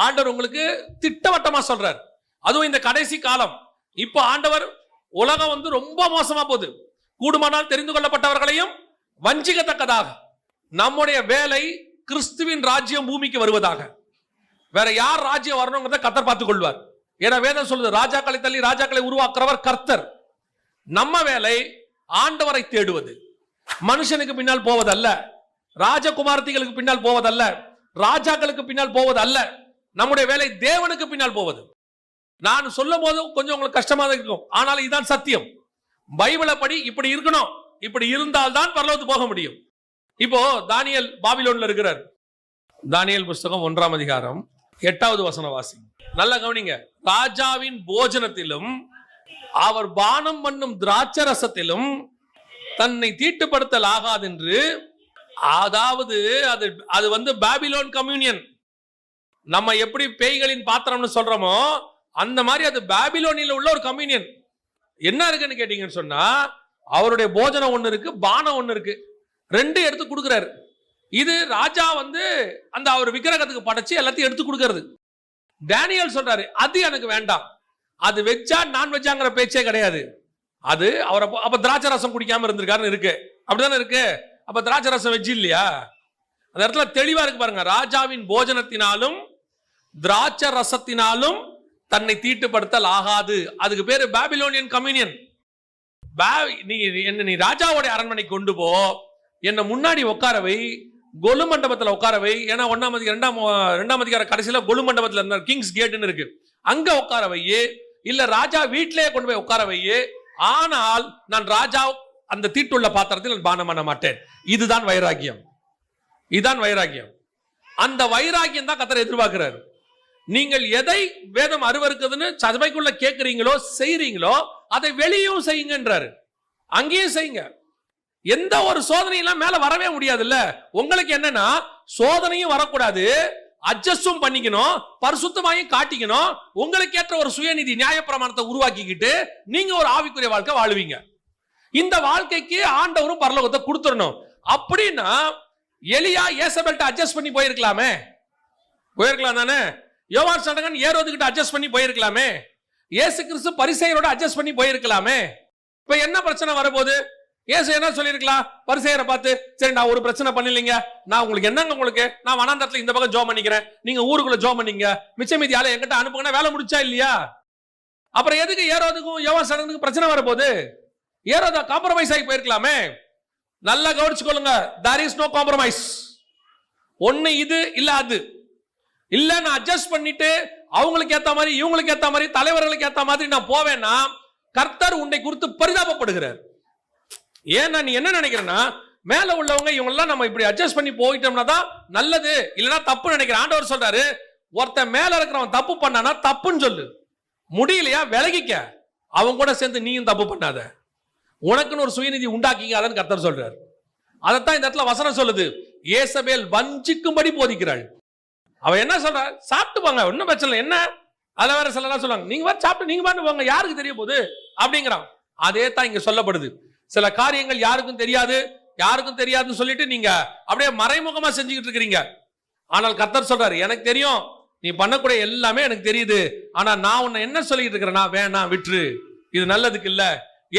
ஆண்டவர் உங்களுக்கு திட்டவட்டமா சொல்றார். அதுவும் இந்த கடைசி காலம். இப்ப ஆண்டவர், உலகம் ரொம்ப மோசமா போகுது, கூடுமானால் தெரிந்து கொள்ளப்பட்டவர்களையும் வஞ்சிக்கத்தக்கதாக. நம்முடைய வேலை கிறிஸ்துவின் ராஜ்யம் பூமிக்கு வருவதாக. வேற யார் ராஜ்யம் வரணுங்கிறத கர்த்தர் பார்த்துக் கொள்வார். ஏன்னா வேதம் சொல்லுது, ராஜாக்களை தள்ளி ராஜாக்களை உருவாக்குறவர் கர்த்தர். நம்ம வேலை ஆண்டவரை தேடுவது, மனுஷனுக்கு பின்னால் போவதல்ல, ராஜகுமாரத்திகளுக்கு பின்னால் போவதல்ல, ராஜாக்களுக்கு பின்னால் போவதல்ல. நம்முடைய வேலை தேவனுக்கு பின்னால் போவது. நான் சொல்லும் போது கொஞ்சம் உங்களுக்கு கஷ்டமா தான் இருக்கும், ஆனால் இதுதான் சத்தியம். பைபிளை படி இப்படி இருக்கணும், இப்படி இருந்தால்தான் பரலோகத்துக்கு போக முடியும். இப்போ தானியேல் பாபிலோன்ல இருக்கிறார். தானியேல் புஸ்தகம் 1ஆம் அதிகாரம் 8வது வசனம் வாசி. நல்ல கவனிங்க. ராஜாவின் போஜனத்திலும் அவர் பானம் பண்ணும் திராட்சரசத்திலும் தன்னை தீட்டுப்படுத்தல் ஆகாதென்று, அதாவது அது பாபிலோன் கம்யூனியன். நம்ம எப்படி பேய்களின் பாத்திரம்னு சொல்றோமோ அந்த மாதிரி அது பாபிலோனில உள்ள ஒரு கம்யூனியன். என்ன இருக்குன்னு கேட்டீங்கன்னு சொன்னா, அவருடைய போஜனம் ஒண்ணு இருக்கு, பானம் ஒண்ணு இருக்கு, ரெண்டு எடுத்து கொடுக்கிறாரு. இது ராஜா அந்த அவர் விக்கிரகத்துக்கு படைச்சு எல்லாத்தையும் எடுத்து கொடுக்கிறது. டேனியல் சொல்றாரு, அது எனக்கு வேண்டாம், அது வெஜ்ஜா நான் வெஜ்ஜாங்கிற பேச்சே கிடையாது. அது அவர் அப்ப திராட்சை ரசம் குடிக்காம இருந்திருக்காருன்னு இருக்கு, அப்படிதானே இருக்கு. அப்ப திராட்சை ரசம் வெஜ் இல்லையா? அந்த இடத்துல தெளிவா இருக்கு பாருங்க. ராஜாவின் போஜனத்தினாலும் திராட்சை ரசத்தினாலும் தன்னை தீட்டுப்படுத்தல் ஆகாது. அதுக்கு பேரு பாபிலோனியன் கம்யூனியன். நீ ராஜாவோட அரண்மனை கொண்டு போ, என்ன முன்னாடி உட்காரவை, கொலு மண்டபத்தில் உட்காரவை. ஏன்னா 2ஆம் அதிகார கடைசியில கொலு மண்டபத்தில் இருந்தார், கிங்ஸ் கேட்னு இருக்கு, அங்க உட்காரவை. இல்ல ராஜா வீட்டிலேயே கொண்டு போய் உட்காரவை. ஆனால் நான் ராஜா அந்த தீட்டுள்ள பாத்திரத்தில் நான் பானம் பண்ண மாட்டேன். இதுதான் வைராக்கியம், இதுதான் வைராக்கியம். அந்த வைராக்கியம் தான் கர்த்தர் எதிர்பார்க்கிறார். நீங்கள் எதை வேதம் அருவருக்குதுன்னு சபைக்குள்ள கேட்கிறீங்களோ செய்றீங்களோ அதை வெளியும் செய்யுங்கன்றாரு. அங்கேயும் செய்யுங்க. எந்த ஒரு சோதனையெல்லாம் மேல வரவே முடியாது இல்ல. உங்களுக்கு என்னன்னா, சோதனையும் வரக்கூடாது, அட்ஜஸ்டும் பண்ணிக்கணும், பரிசுத்தமாயும் காட்டிக்கணும். உங்களுக்கு ஏற்ற ஒரு சுயநிதி நியாயப்பிரமாணத்தை உருவாக்கிக்கிட்டு நீங்க ஒரு ஆவிக்குரிய வாழ்க்கை வாழுவீங்க. இந்த வாழ்க்கைக்கு ஆண்டவரும் பரலோகத்தை கொடுத்துடணும். அப்படின்னா எலியா ஏசபெல்ட்ட அட்ஜஸ்ட் பண்ணி போயிருக்கலாமே, போயிருக்கலாம் தானே. யோவான் ஸ்நானகன் ஏரோதுகிட்ட அட்ஜஸ்ட் பண்ணி போயிருக்கலாமே. இயேசு கிறிஸ்து பரிசேயரோட அட்ஜஸ்ட் பண்ணி போயிருக்கலாமே. இப்ப என்ன பிரச்சனை வரப்போகுது? இயேசு என்ன சொல்லியிருக்கலாம் பரிசேயரை பார்த்து, சரி நான் ஒரு பிரச்சனை பண்ணலீங்க, நான் உங்களுக்கு என்னங்க, உங்களுக்கு நான் வனாந்தரத்துல இந்த பக்கம் ஜோம் பண்ணிக்கிறேன், நீங்க ஊருக்குள்ள ஜோம் பண்ணீங்க, மிச்ச மீதி ஆளை என்கிட்ட அனுப்புங்கன்னா வேலை முடிச்சா இல்லையா? அப்புறம் எதுக்கு ஏரோதுக்கும் யோவான் ஸ்நானகனுக்கும் பிரச்சனை வரப்போகுது? ஏரோதா காம்ப்ரமைஸ் ஆகி போயிருக்கலாமே. நல்லா கவனிச்சுக்கொள்ளுங்க, there is no compromise. ஒண்ணு இது இல்ல அது இல்ல. நான் அட்ஜஸ்ட் பண்ணிட்டு அவங்களுக்கு ஏத்த மாதிரி இவங்களுக்கு ஏத்த மாதிரி தலைவர்களுக்கு ஏத்த மாதிரி நான் போவேன்னா கர்த்தர் உன்னை குறித்து பரிதாபப்படுகிறார். ஏன்னா நீ என்ன நினைக்கிறேன்னா, மேல உள்ளவங்க இவங்க எல்லாம் நம்ம இப்படி அட்ஜஸ்ட் பண்ணி போயிட்டோம்னா தான் நல்லது, இல்லைன்னா தப்பு நினைக்கிறேன். ஆண்டவர் சொல்றாரு, ஒருத்தன் மேல இருக்கிறவன் தப்பு பண்ணானா தப்புன்னு சொல்லு, முடியலையா விலகிக்க, அவங்க கூட சேர்ந்து நீயும் தப்பு பண்ணாத, உனக்குன்னு ஒரு சுயநிதி உண்டாக்கிங்க, அதன்னு கர்த்தர் சொல்றாரு. அதைத்தான் இந்த இடத்துல வசனம் சொல்லுது. ஏசபேல் வஞ்சிக்கும்படி போதிக்கிறாள். அவ என்ன சொல்ற, சாப்பிட்டு போங்க, ஒன்னும் பிரச்சனை இல்லை, என்ன அத வேற சிலலாம் சொல்லுவாங்க, நீங்க வேற சாப்பிட்டு நீங்க பாட்டு போங்க, யாருக்கு தெரிய போகுது அப்படிங்கிறான். அதே தான் இங்க சொல்லப்படுது. சில காரியங்கள் யாருக்கும் தெரியாதுன்னு சொல்லிட்டு நீங்க அப்படியே மறைமுகமா செஞ்சுக்கிட்டு இருக்கிறீங்க. ஆனால் கர்த்தர் சொல்றாரு, எனக்கு தெரியும், நீ பண்ணக்கூடிய எல்லாமே எனக்கு தெரியுது, ஆனா நான் உன்னை என்ன சொல்லிட்டு இருக்கிறேன்னா, வேணாம் விட்டுரு, இது நல்லதுக்கு இல்ல.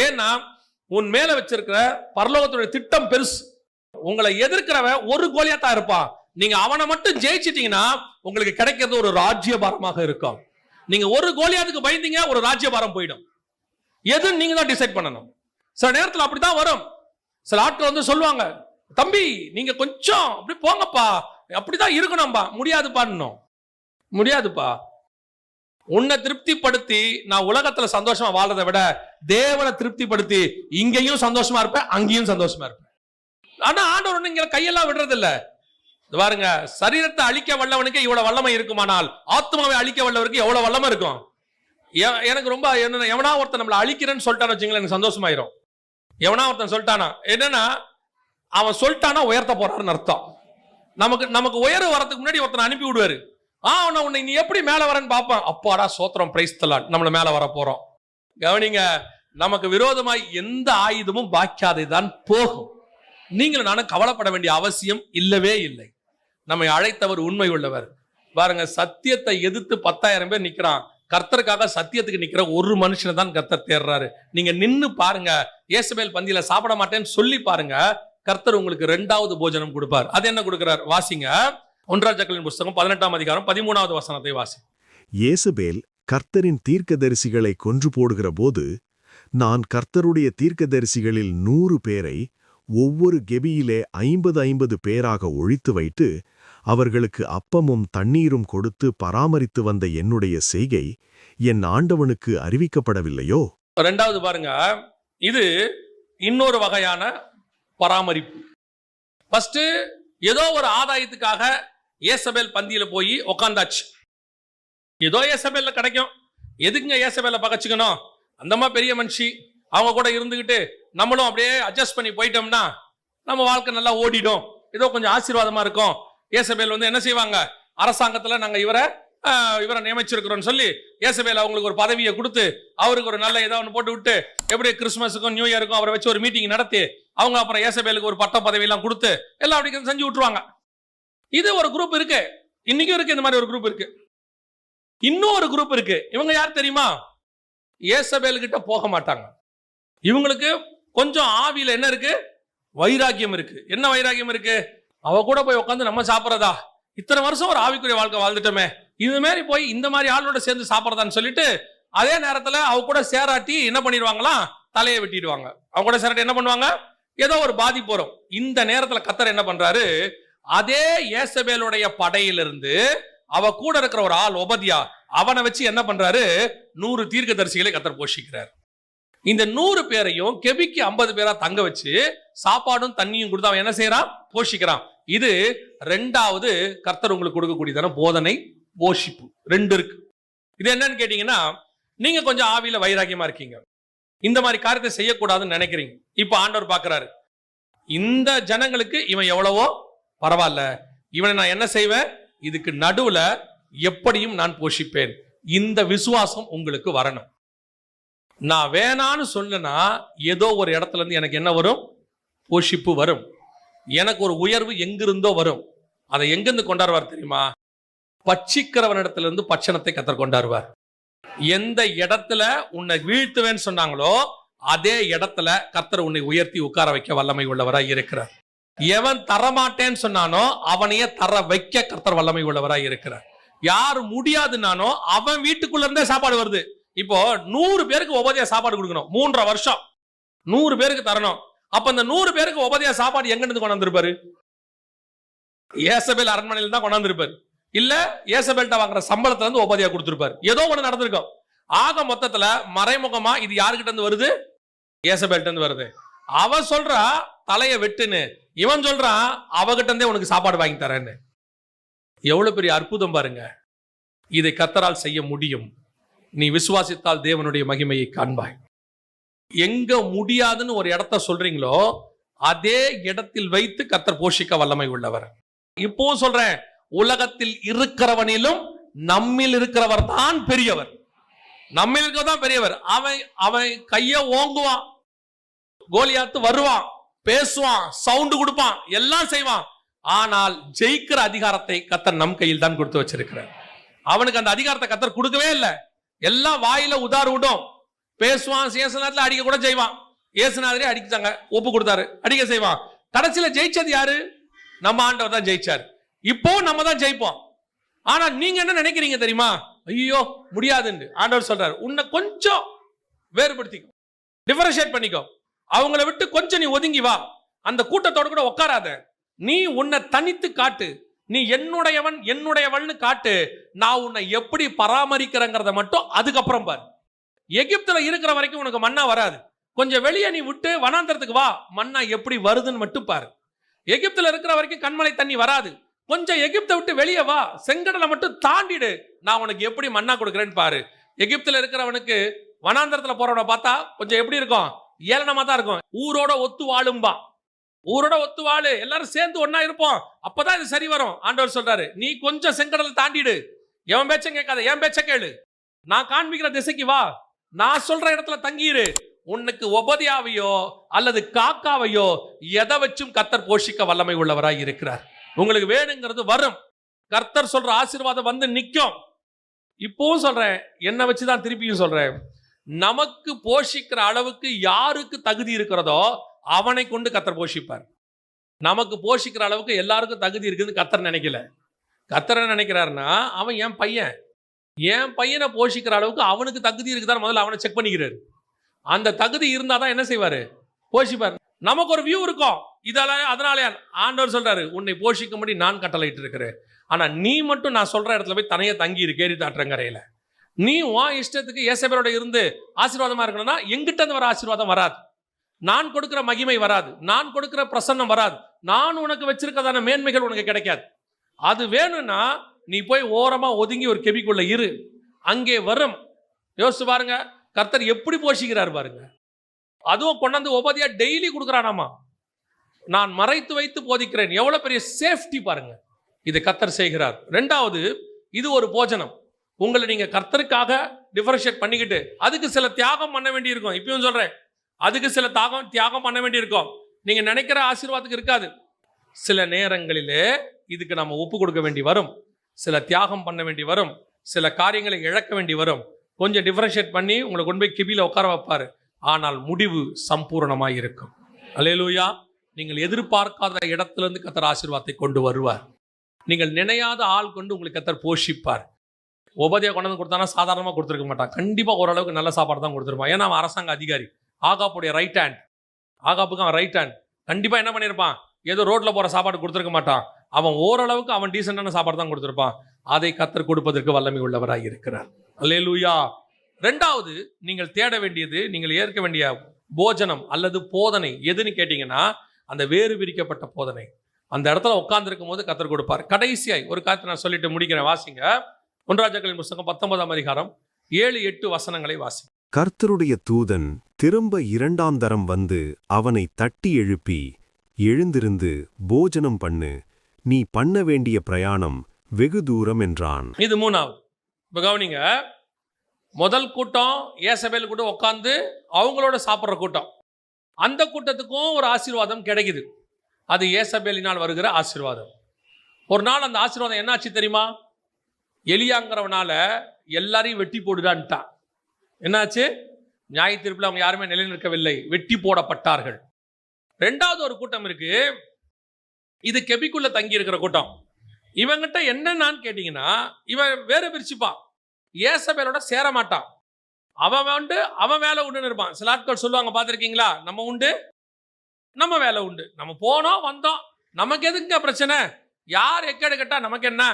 ஏன்னா உன் மேல வச்சிருக்கிற பரலோகத்துடைய திட்டம் பெருசு. உங்களை எதிர்க்கிறவன் ஒரு கோலியாத்தா இருப்பான், நீங்க அவனை மட்டும் ஜெயிச்சிட்டீங்கன்னா உங்களுக்கு கிடைக்கிறது ஒரு ராஜ்யபாரமாக இருக்கும். நீங்க ஒரு கோலியாத்துக்கு பயந்தீங்க, ஒரு ராஜ்யபாரம் போயிடும். எதுன்னு நீங்க தான் டிசைட் பண்ணணும். சில நேரத்தில் அப்படித்தான் வரும். சில ஆட்கள் சொல்லுவாங்க, தம்பி நீங்க கொஞ்சம் அப்படி போங்கப்பா, அப்படிதான் இருக்கணும்பா. முடியாதுப்பான்னு, முடியாதுப்பா. உன்னை திருப்திப்படுத்தி நான் உலகத்துல சந்தோஷமா வாழ்றதை விட தேவனை திருப்திப்படுத்தி இங்கேயும் சந்தோஷமா இருப்பேன், அங்கேயும் சந்தோஷமா இருப்பேன். ஆனா ஆண்டவர் ஒண்ணு இங்க கையெல்லாம் விடுறது இல்ல. பாருங்க, சரீரத்தை அழிக்க வல்லவனுக்கு இவ்வளவு வல்லமை இருக்குமானால் ஆத்மாவை அழிக்க வல்லவருக்கு எவ்வளவு வல்லமை இருக்கும். எனக்கு ரொம்ப எவனா ஒருத்தன் நம்மளை அழிக்கிறேன்னு சொல்லிட்டான்னு வச்சுங்களேன், எனக்கு சந்தோஷமாயிரும். எவனா ஒருத்தன் சொல்லிட்டானா, என்னன்னா அவன் சொல்லிட்டானா உயர்த்த போறாருன்னு அர்த்தம். நமக்கு உயர்வு வரதுக்கு முன்னாடி ஒருத்தனை அனுப்பி விடுவாரு. உன்னை நீ எப்படி மேல வரன்னு பார்ப்பான். அப்பாடா சோத்திரம், பிரைஸ் தி லார்ட், நம்மள மேல வர போறோம். கவனிங்க, நமக்கு விரோதமாய் எந்த ஆயுதமும் பாய்க்காதேதான் போகும். நீங்களும் நானும் கவலைப்பட வேண்டிய அவசியம் இல்லவே இல்லை. நம்மை அழைத்தவர் உண்மை உள்ளவர். பாருங்க, சத்தியத்தை எதிர்த்து 10,000 பேர் நிக்கிறான், கர்த்தருக்காக சத்தியத்துக்கு நிக்கிற ஒரு மனுஷனை தான் கர்த்தர் தேடுறாரு. நீங்க நின்னு பாருங்க, ஏசபேல் பந்தியில சாப்பிட மாட்டேன்னு சொல்லி பாருங்க, கர்த்தர் உங்களுக்கு 2வது போஜனம் கொடுப்பார். அது என்ன கொடுக்கிறார் வாசிங்க. 1 ராஜாக்களின் புஸ்தகம் 18ஆம் அதிகாரம் 13வது வசனத்தை வாசி. ஏசபேல் கர்த்தரின் தீர்க்கதரிசிகளை கொன்று போடுகிறபோது, நான் கர்த்தருடைய தீர்க்கதரிசிகளில் 100 பேரை ஒவ்வொரு கெபியிலே 50 பேராக ஒழித்து வைத்து, அவர்களுக்கு அப்பமும் தண்ணீரும் கொடுத்து பராமரித்து வந்த என்னுடைய செய்கை என் ஆண்டவனுக்கு அறிவிக்கப்படவில்லையோ? ரெண்டாவது பாருங்க, இது இன்னொரு வகையான பராமரிப்பு. ஃபர்ஸ்ட் ஏதோ ஒரு ஆதாயத்துக்காக ஏசபேல் பந்தியில போய் உக்காந்தாச்சு. ஏதோ ஏசபேல்ல கிடைக்கும், எதுக்குங்க ஏசபேல்ல பகச்சுக்கணும்? அந்தமா பெரிய மனுஷி, அவங்க கூட இருந்துகிட்டு நம்மளும் அப்படியே அட்ஜஸ்ட் பண்ணி போயிட்டோம்னா நம்ம வாழ்க்கை நல்லா ஓடிடும், ஏதோ கொஞ்சம் ஆசீர்வாதமா இருக்கும். ஏசபேல் என்ன செய்வாங்க, அரசாங்கத்துல நாங்க இவரை நியமிச்சிருக்கிறோம்னு சொல்லி ஏசபேல் அவங்களுக்கு ஒரு பதவியை கொடுத்து அவருக்கு ஒரு நல்ல ஏதாவது ஒன்று போட்டு விட்டு, எப்படி கிறிஸ்துமஸுக்கும் நியூ இயருக்கும் அவரை வச்சு ஒரு மீட்டிங் நடத்தி அவங்க அப்புறம் ஏசபேலுக்கு ஒரு பட்ட பதவி எல்லாம் கொடுத்து எல்லாம் அப்படி செஞ்சு விட்டுருவாங்க. இது ஒரு குரூப் இருக்கு, இன்னைக்கும் இருக்கு. இந்த மாதிரி ஒரு குரூப் இருக்கு. இன்னொரு குரூப் இருக்கு. இவங்க யார் தெரியுமா? ஏசபேல் கிட்ட போக மாட்டாங்க. இவங்களுக்கு கொஞ்சம் ஆவியில என்ன இருக்கு, வைராக்கியம் இருக்கு. என்ன வைராக்கியம் இருக்கு? அவ கூட போய் உட்காந்து நம்ம சாப்பிட்றதா, இத்தனை வருஷம் ஒரு ஆவிக்குரிய வாழ்க்கை வாழ்ந்துட்டோமே, இது மாதிரி போய் இந்த மாதிரி ஆளோட சேர்ந்து சாப்பிட்றதான்னு சொல்லிட்டு அதே நேரத்துல அவ கூட சேராட்டி என்ன பண்ணிடுவாங்களாம், தலையை வெட்டிடுவாங்க. அவங்க கூட சேராட்டி என்ன பண்ணுவாங்க, ஏதோ ஒரு பாதிப்பு வரும். இந்த நேரத்துல கர்த்தர் என்ன பண்றாரு, அதே ஏசபேலுடைய படையிலிருந்து அவ கூட இருக்கிற ஒரு ஆள் ஒபதியா, அவனை வச்சு என்ன பண்றாரு, 100 தீர்க்கதரிசிகளை கர்த்தர் போஷிக்கிறார். இந்த 100 பேரையும் கெபிக்கு 50 பேரா தங்க வச்சு சாப்பாடும் தண்ணியும் கொடுத்து அவன் என்ன செய்யறான், போஷிக்கிறான். இது ரெண்டாவது கர்த்தர் உங்களுக்கு கொடுக்கக்கூடியதான போதனை, போஷிப்பு. 2 இருக்கு. இது என்னன்னு கேட்டீங்கன்னா, நீங்க கொஞ்சம் ஆவியில வைராக்கியமா இருக்கீங்க, இந்த மாதிரி காரியத்தை செய்யக்கூடாதுன்னு நினைக்கிறீங்க. இப்ப ஆண்டவர் பாக்குறாரு, இந்த ஜனங்களுக்கு இவன் எவ்வளவோ பரவாயில்ல, இவனை நான் என்ன செய்வேன், இதுக்கு நடுவுல எப்படியும் நான் போஷிப்பேன். இந்த விசுவாசம் உங்களுக்கு வரணும். நான் வேணான்னு சொன்னா ஏதோ ஒரு இடத்துல இருந்து எனக்கு என்ன வரும், போஷிப்பு வரும். எனக்கு ஒரு உயர்வு எங்கிருந்தோ வரும். அதை எங்கிருந்து கொண்டாடுவார் தெரியுமா? பட்சிக்கிறவனிடத்துல இருந்து பட்சணத்தை கர்த்தர் கொண்டாடுவார். எந்த இடத்துல உன்னை வீழ்த்துவேன்னு சொன்னாங்களோ அதே இடத்துல கர்த்தர் உன்னை உயர்த்தி உட்கார வைக்க வல்லமை உள்ளவராய் இருக்கிறார். எவன் தரமாட்டேன்னு சொன்னானோ அவனையே தர வைக்க கர்த்தர் வல்லமை உள்ளவராய் இருக்கிறார். யாரு முடியாதுன்னானோ அவன் வீட்டுக்குள்ள இருந்தே சாப்பாடு வருது. இப்போ 100 பேருக்கு உபதியா சாப்பாடு கொடுக்கணும், 3.5 வருஷம் 100 பேருக்கு தரணும். அப்ப அந்த 100 பேருக்கு உபதியா சாப்பாடு எங்க இருந்து கொண்டாந்துருப்பாரு? ஏசபேல் அரண்மனையில தான் கொண்டாந்துருப்பாரு. இல்ல ஏசபேல்ட்ட வாங்குற சம்பளத்துல இருந்து உபதியா கொடுத்திருப்பாரு. ஏதோ ஒண்ணு நடந்திருக்கும். ஆக மொத்தத்துல மறைமுகமா இது யாருகிட்ட இருந்து வருது, ஏசபேல்ட்ட இருந்து வருது. அவ சொல்றா தலைய வெட்டுன்னு, இவன் சொல்றான் அவகிட்ட இருந்தே உனக்கு சாப்பாடு வாங்கி தரேன்னு. எவ்வளவு பெரிய அற்புதம் பாருங்க. இதை கர்த்தரால் செய்ய முடியும். நீ விசுவாசித்தால் தேவனுடைய மகிமையை காண்பாய். எங்க முடியாதுன்னு ஒரு இடத்த சொல்றீங்களோ அதே இடத்தில் வைத்து கர்த்தர் போஷிக்க வல்லமை உள்ளவர். இப்போ சொல்றேன், உலகத்தில் இருக்கிறவனிலும் நம்மில் இருக்கிறவர் தான் பெரியவர். நம்மில் இருக்கிறதான் பெரியவர். அவன் கைய ஓங்குவான், கோலியாத்து வருவான், பேசுவான், சவுண்டு கொடுப்பான், எல்லாம் செய்வான். ஆனால் ஜெயிக்கிற அதிகாரத்தை கர்த்தர் நம் கையில் தான் கொடுத்து வச்சிருக்கிறார். அவனுக்கு அந்த அதிகாரத்தை கர்த்தர் கொடுக்கவே இல்லை. எல்லாம் வாயில உதார் விடும், பேசுவான், சேசனத்துல அடிக்க கூட செய்வான். ஏசுநாதரே அடிச்சாங்க, ஒப்பு கொடுத்தாரு, அடிக்க செய்வான். கடைசியில ஜெயிச்சது யாரு? நம்ம ஆண்டவர் தான் ஜெயிச்சார். இப்போ நம்ம தான் ஜெயிப்போம். ஆனா நீங்க என்ன நினைக்கிறீங்க தெரியுமா? ஐயோ முடியாதுன்னு. ஆண்டவர் சொல்றாரு, உன்னை கொஞ்சம் வேறுபடுத்திக்கோ, டிஃபரன்ஷியேட் பண்ணிக்கோ, அவங்கள விட்டு கொஞ்சம் நீ ஒதுங்கி வா, அந்த கூட்டத்தோட கூட உட்காராத, நீ உன்னை தனித்து காட்டு, நீ என்னுடையவன் என்னுடையவள்னு காட்டு, நான் உன்னை எப்படி பராமரிக்கிறேங்கிறத மட்டும் அதுக்கப்புறம் பாரு. எகிப்துல இருக்கிற வரைக்கும் உனக்கு மன்னா வராது, கொஞ்சம் வெளியே நீ விட்டு வனாந்தரத்துக்கு வா, மன்னா எப்படி வருதுன்னு மட்டும் பாரு. எகிப்துல இருக்கிற வரைக்கும் கண்மலை தண்ணி வராது, கொஞ்சம் எகிப்தை விட்டு வெளியே வா, செங்கடலை மட்டும் தாண்டிடு, நான் உனக்கு எப்படி மன்னா கொடுக்குறேன்னு பாரு. எகிப்துல இருக்கிறவனுக்கு வனாந்தரத்துல போறவனை பார்த்தா கொஞ்சம் எப்படி இருக்கும், ஏளனமா தான் இருக்கும். ஊரோட ஒத்து வாழும்பா, ஊரோட ஒத்து வாழு, எல்லாரும் சேர்ந்து ஒன்னா இருப்போம், அப்பதான் இது சரி வரும். ஆண்டவர் சொல்றாரு, நீ கொஞ்சம் செங்கடலை தாண்டிடு, எவன் பேச்ச கேட்காத, என் பேச்ச கேளு, நான் காண்பிக்கிற திசைக்கு வா, நான் சொல்ற இடத்துல தங்கிரு. உனக்கு உபதியாவையோ அல்லது காக்காவையோ எதை வச்சும் கர்த்தர் போஷிக்க வல்லமை உள்ளவராய் இருக்கிறார். உங்களுக்கு வேணுங்கிறது வரும். கர்த்தர் சொல்ற ஆசீர்வாதம் வந்து நிற்கும். இப்பவும் சொல்றேன், என்ன வச்சுதான் திருப்பியும் சொல்றேன், நமக்கு போஷிக்கிற அளவுக்கு யாருக்கு தகுதி இருக்கிறதோ அவனை கொண்டு கர்த்தர் போஷிப்பார். நமக்கு போஷிக்கிற அளவுக்கு எல்லாருக்கும் தகுதி இருக்குன்னு கர்த்தர் நினைக்கல. கர்த்தர் என்ன நினைக்கிறாருன்னா, அவன் என் பையன், என் பையனை போஷிக்கிற அளவுக்கு அவனுக்கு தகுதி இருக்குதான் முதல்ல அவனை செக் பண்ணிக்கிறாரு. அந்த தகுதி இருந்தால் தான் என்ன செய்வார்? போஷிப்பார். நமக்கு ஒரு வியூ இருக்கும். அதனாலே ஆண்டவர் சொல்றாரு, உன்னை போஷிக்கும்படி நான் கட்டளையிட்டு இருக்கிறேன். ஆனால் நீ மட்டும் நான் சொல்ற இடத்துல போய் தனியாக தங்கி இரு கேரி தாற்றங்கரையில். நீ உன் இஷ்டத்துக்கு ஏசபேலோட இருந்து ஆசீர்வாதமாக இருக்கணும்னா எங்கிட்ட இருந்து வர ஆசீர்வாதம் வராது. நான் கொடுக்கிற மகிமை வராது. நான் கொடுக்கிற பிரசன்னம் வராது. நான் உனக்கு வச்சிருக்கிறதான மேன்மைகள் உனக்கு கிடைக்காது. அது வேணும்னா நீ போய் ஓரமா ஒதுங்கி ஒரு கெபிக்குள்ள இரு, அங்கே வரும். யோசிச்சு பாருங்க, கர்த்தர் எப்படி போஷிக்கிறார் பாருங்க. அதுவும் கொண்டாந்து உபதியா டெய்லி கொடுக்குறானாமா. நான் மறைத்து வைத்து போதிக்கிறேன். எவ்வளவு பெரிய சேஃப்டி பாருங்க. இதை கர்த்தர் செய்கிறார். ரெண்டாவது, இது ஒரு போஜனம். உங்களை நீங்க கர்த்தருக்காக டிஃபரன்ஷியேட் பண்ணிக்கிட்டு அதுக்கு சில தியாகம் பண்ண வேண்டி இருக்கும். இப்பயும் சொல்றேன், அதுக்கு சில தியாகம் பண்ண வேண்டி இருக்கும். நீங்க நினைக்கிற ஆசீர்வாதத்துக்கு இருக்காது. சில நேரங்களிலே இதுக்கு நம்ம ஒப்பு கொடுக்க வேண்டி வரும். சில தியாகம் பண்ண வேண்டி வரும். சில காரியங்களை இழக்க வேண்டி வரும். கொஞ்சம் டிஃபரன்ஷியேட் பண்ணி உங்களை கொண்டு போய் கிபியில உட்கார வைப்பாரு. ஆனால் முடிவு சம்பூர்ணமாக இருக்கும். அல்லேலூயா. நீங்கள் எதிர்பார்க்காத இடத்திலிருந்து கர்த்தர் ஆசீர்வாதத்தை கொண்டு வருவார். நீங்கள் நினையாத ஆள் கொண்டு உங்களுக்கு கர்த்தர் போஷிப்பார். உபதியா கொண்டு வந்து கொடுத்தானா சாதாரணமாக கொடுத்துருக்க மாட்டான். கண்டிப்பாக ஓரளவுக்கு நல்ல சாப்பாடு தான் கொடுத்துருப்பான். ஏன்னா அவன் அரசாங்க அதிகாரி. ஆகாப்புடைய ரைட் ஹேண்ட். ஆகாப்புக்கு அவன் ரைட் ஹேண்ட். கண்டிப்பாக என்ன பண்ணியிருப்பான்? ஏதோ ரோட்டில் போகிற சாப்பாடு கொடுத்துருக்க மாட்டான். அவன் ஓரளவுக்கு அவன் டீசெண்டான சாப்பாடு தான் கொடுத்துருப்பான். அதை கர்த்தர் கொடுப்பதற்கு வல்லமை உள்ளவராக இருக்கிறார். அல்லேலூயா. ரெண்டாவது, நீங்கள் தேட வேண்டியது, நீங்கள் ஏற்க வேண்டிய போஜனம் அல்லது போதனை எதுன்னு கேட்டீங்கன்னா, அந்த வேறு பிரிக்கப்பட்ட போதனை. அந்த இடத்துல உட்கார்ந்துருக்கும் போது கர்த்தர் கொடுப்பார். கடைசியாய் ஒரு காரியத்தை நான் சொல்லிட்டு முடிக்கிறேன். வாசிங்க 1 ராஜாக்களின் புத்தகம் 19ஆம் அதிகாரம் 7-8 வசனங்களை வாசி. கர்த்தருடைய தூதன் திரும்ப 2ஆம் தரம் வந்து அவனை தட்டி எழுப்பி, எழுந்திருந்து போஜனம் பண்ணு, நீ பண்ண வேண்டிய பிரயாணம் வெகு தூரம் என்றான். இது 3வது. இப்போ கவனிங்க, முதல் கூட்டம் ஏசபேல் கூட உட்காந்து அவங்களோட சாப்பிட்ற கூட்டம். அந்த கூட்டத்துக்கும் ஒரு ஆசீர்வாதம் கிடைக்குது. அது ஏசபேலினால் வருகிற ஆசீர்வாதம். ஒரு நாள் அந்த ஆசீர்வாதம் என்னாச்சு தெரியுமா? எலியாங்கிறவனால எல்லாரையும் வெட்டி போடுடான்ட்டான். என்னாச்சு? நியாய தீர்ப்பில் அவங்க யாருமே நிலை நிற்கவில்லை, வெட்டி போடப்பட்டார்கள். ரெண்டாவது ஒரு கூட்டம் இருக்கு. இது கெபிக்குள்ள தங்கி இருக்கிற கூட்டம். இவங்கிட்ட என்னன்னு கேட்டீங்கன்னா, இவன் வேற பிரிச்சுப்பான். ஏசபேலோட சேர மாட்டான். அவன் வேலை உண்டுன்னு இருப்பான். சில ஆட்கள் சொல்லுவாங்க, பார்த்துருக்கீங்களா? நம்ம உண்டு, நம்ம வேலை உண்டு, நம்ம போனோம் வந்தோம், நமக்கு எதுக்குங்க பிரச்சனை? யார் எக்கேடு கேட்டா நமக்கு என்ன?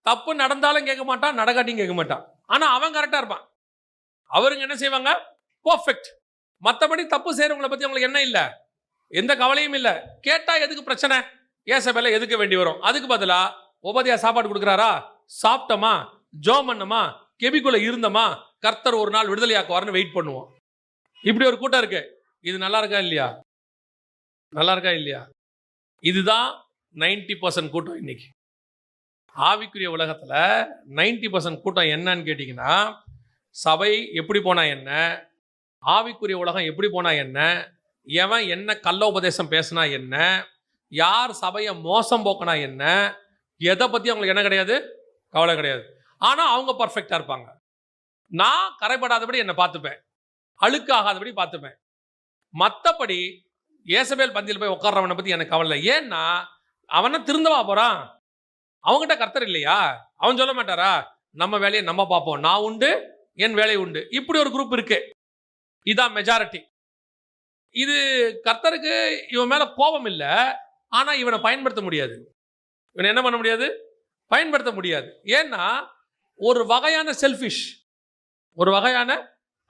தப்பு நடந்தாலும் கேட்க மாட்டான், நடக்காட்டியும் கேட்க மாட்டான். ஆனா அவன் கரெக்டா இருப்பான். அவருங்க என்ன செய்வாங்க? பர்ஃபெக்ட். மற்றபடி தப்பு செய்யறவங்களை பத்தி அவங்களுக்கு என்ன இல்லை, எந்த கவலையும் இல்லை. கேட்டா எதுக்கு பிரச்சனை? ஏசபேல எதுக்கு வேண்டி வரும்? அதுக்கு பதிலா உபதியா சாப்பாடு கொடுக்குறாரா, சாப்பிட்டோமா, ஜோம் பண்ணமா, கெபிக்குள்ள இருந்தோமா, கர்த்தர் ஒரு நாள் விடுதலையாக்குவார்னு வெயிட் பண்ணுவோம். இப்படி ஒரு கூட்டம் இருக்கு. இது நல்லா இருக்கா இல்லையா? நல்லா இருக்கா இல்லையா? இதுதான் 90% கூட்டம் இன்னைக்கு. ஆவிக்குரிய உலகத்துல 90% கூட்டம் என்னன்னு கேட்டீங்கன்னா, சபை எப்படி போனா என்ன, ஆவிக்குரிய உலகம் எப்படி போனா என்ன, எவன் என்ன கள்ள உபதேசம் பேசினா என்ன, யார் சபையை மோசம் போக்கினா என்ன, எதை பத்தி அவங்களுக்கு என்ன கிடையாது, கவலை கிடையாது. ஆனா அவங்க பர்ஃபெக்டா இருப்பாங்க. நான் கரைப்படாதபடி என்னை பார்த்துப்பேன், அழுக்காகாதபடி பார்த்துப்பேன். மற்றபடி ஏசபேல் பந்தியில் போய் உட்கார்றவனை பத்தி எனக்கு கவலை இல்லை. ஏன்னா அவனை திருந்தவா போறான்? அவங்ககிட்ட கர்த்தர் இல்லையா? அவன் சொல்ல மாட்டாரா, நம்ம வேலையை நம்ம பார்ப்போம், நான் உண்டு, என் வேலை உண்டு. இப்படி ஒரு குரூப் இருக்கு. இதான் மெஜாரிட்டி. இது கர்த்தருக்கு இவன் மேல கோபம் இல்லை, ஆனா இவனை பயன்படுத்த முடியாது. இவனை என்ன பண்ண முடியாது? பயன்படுத்த முடியாது. ஏன்னா ஒரு வகையான செல்ஃபிஷ், ஒரு வகையான.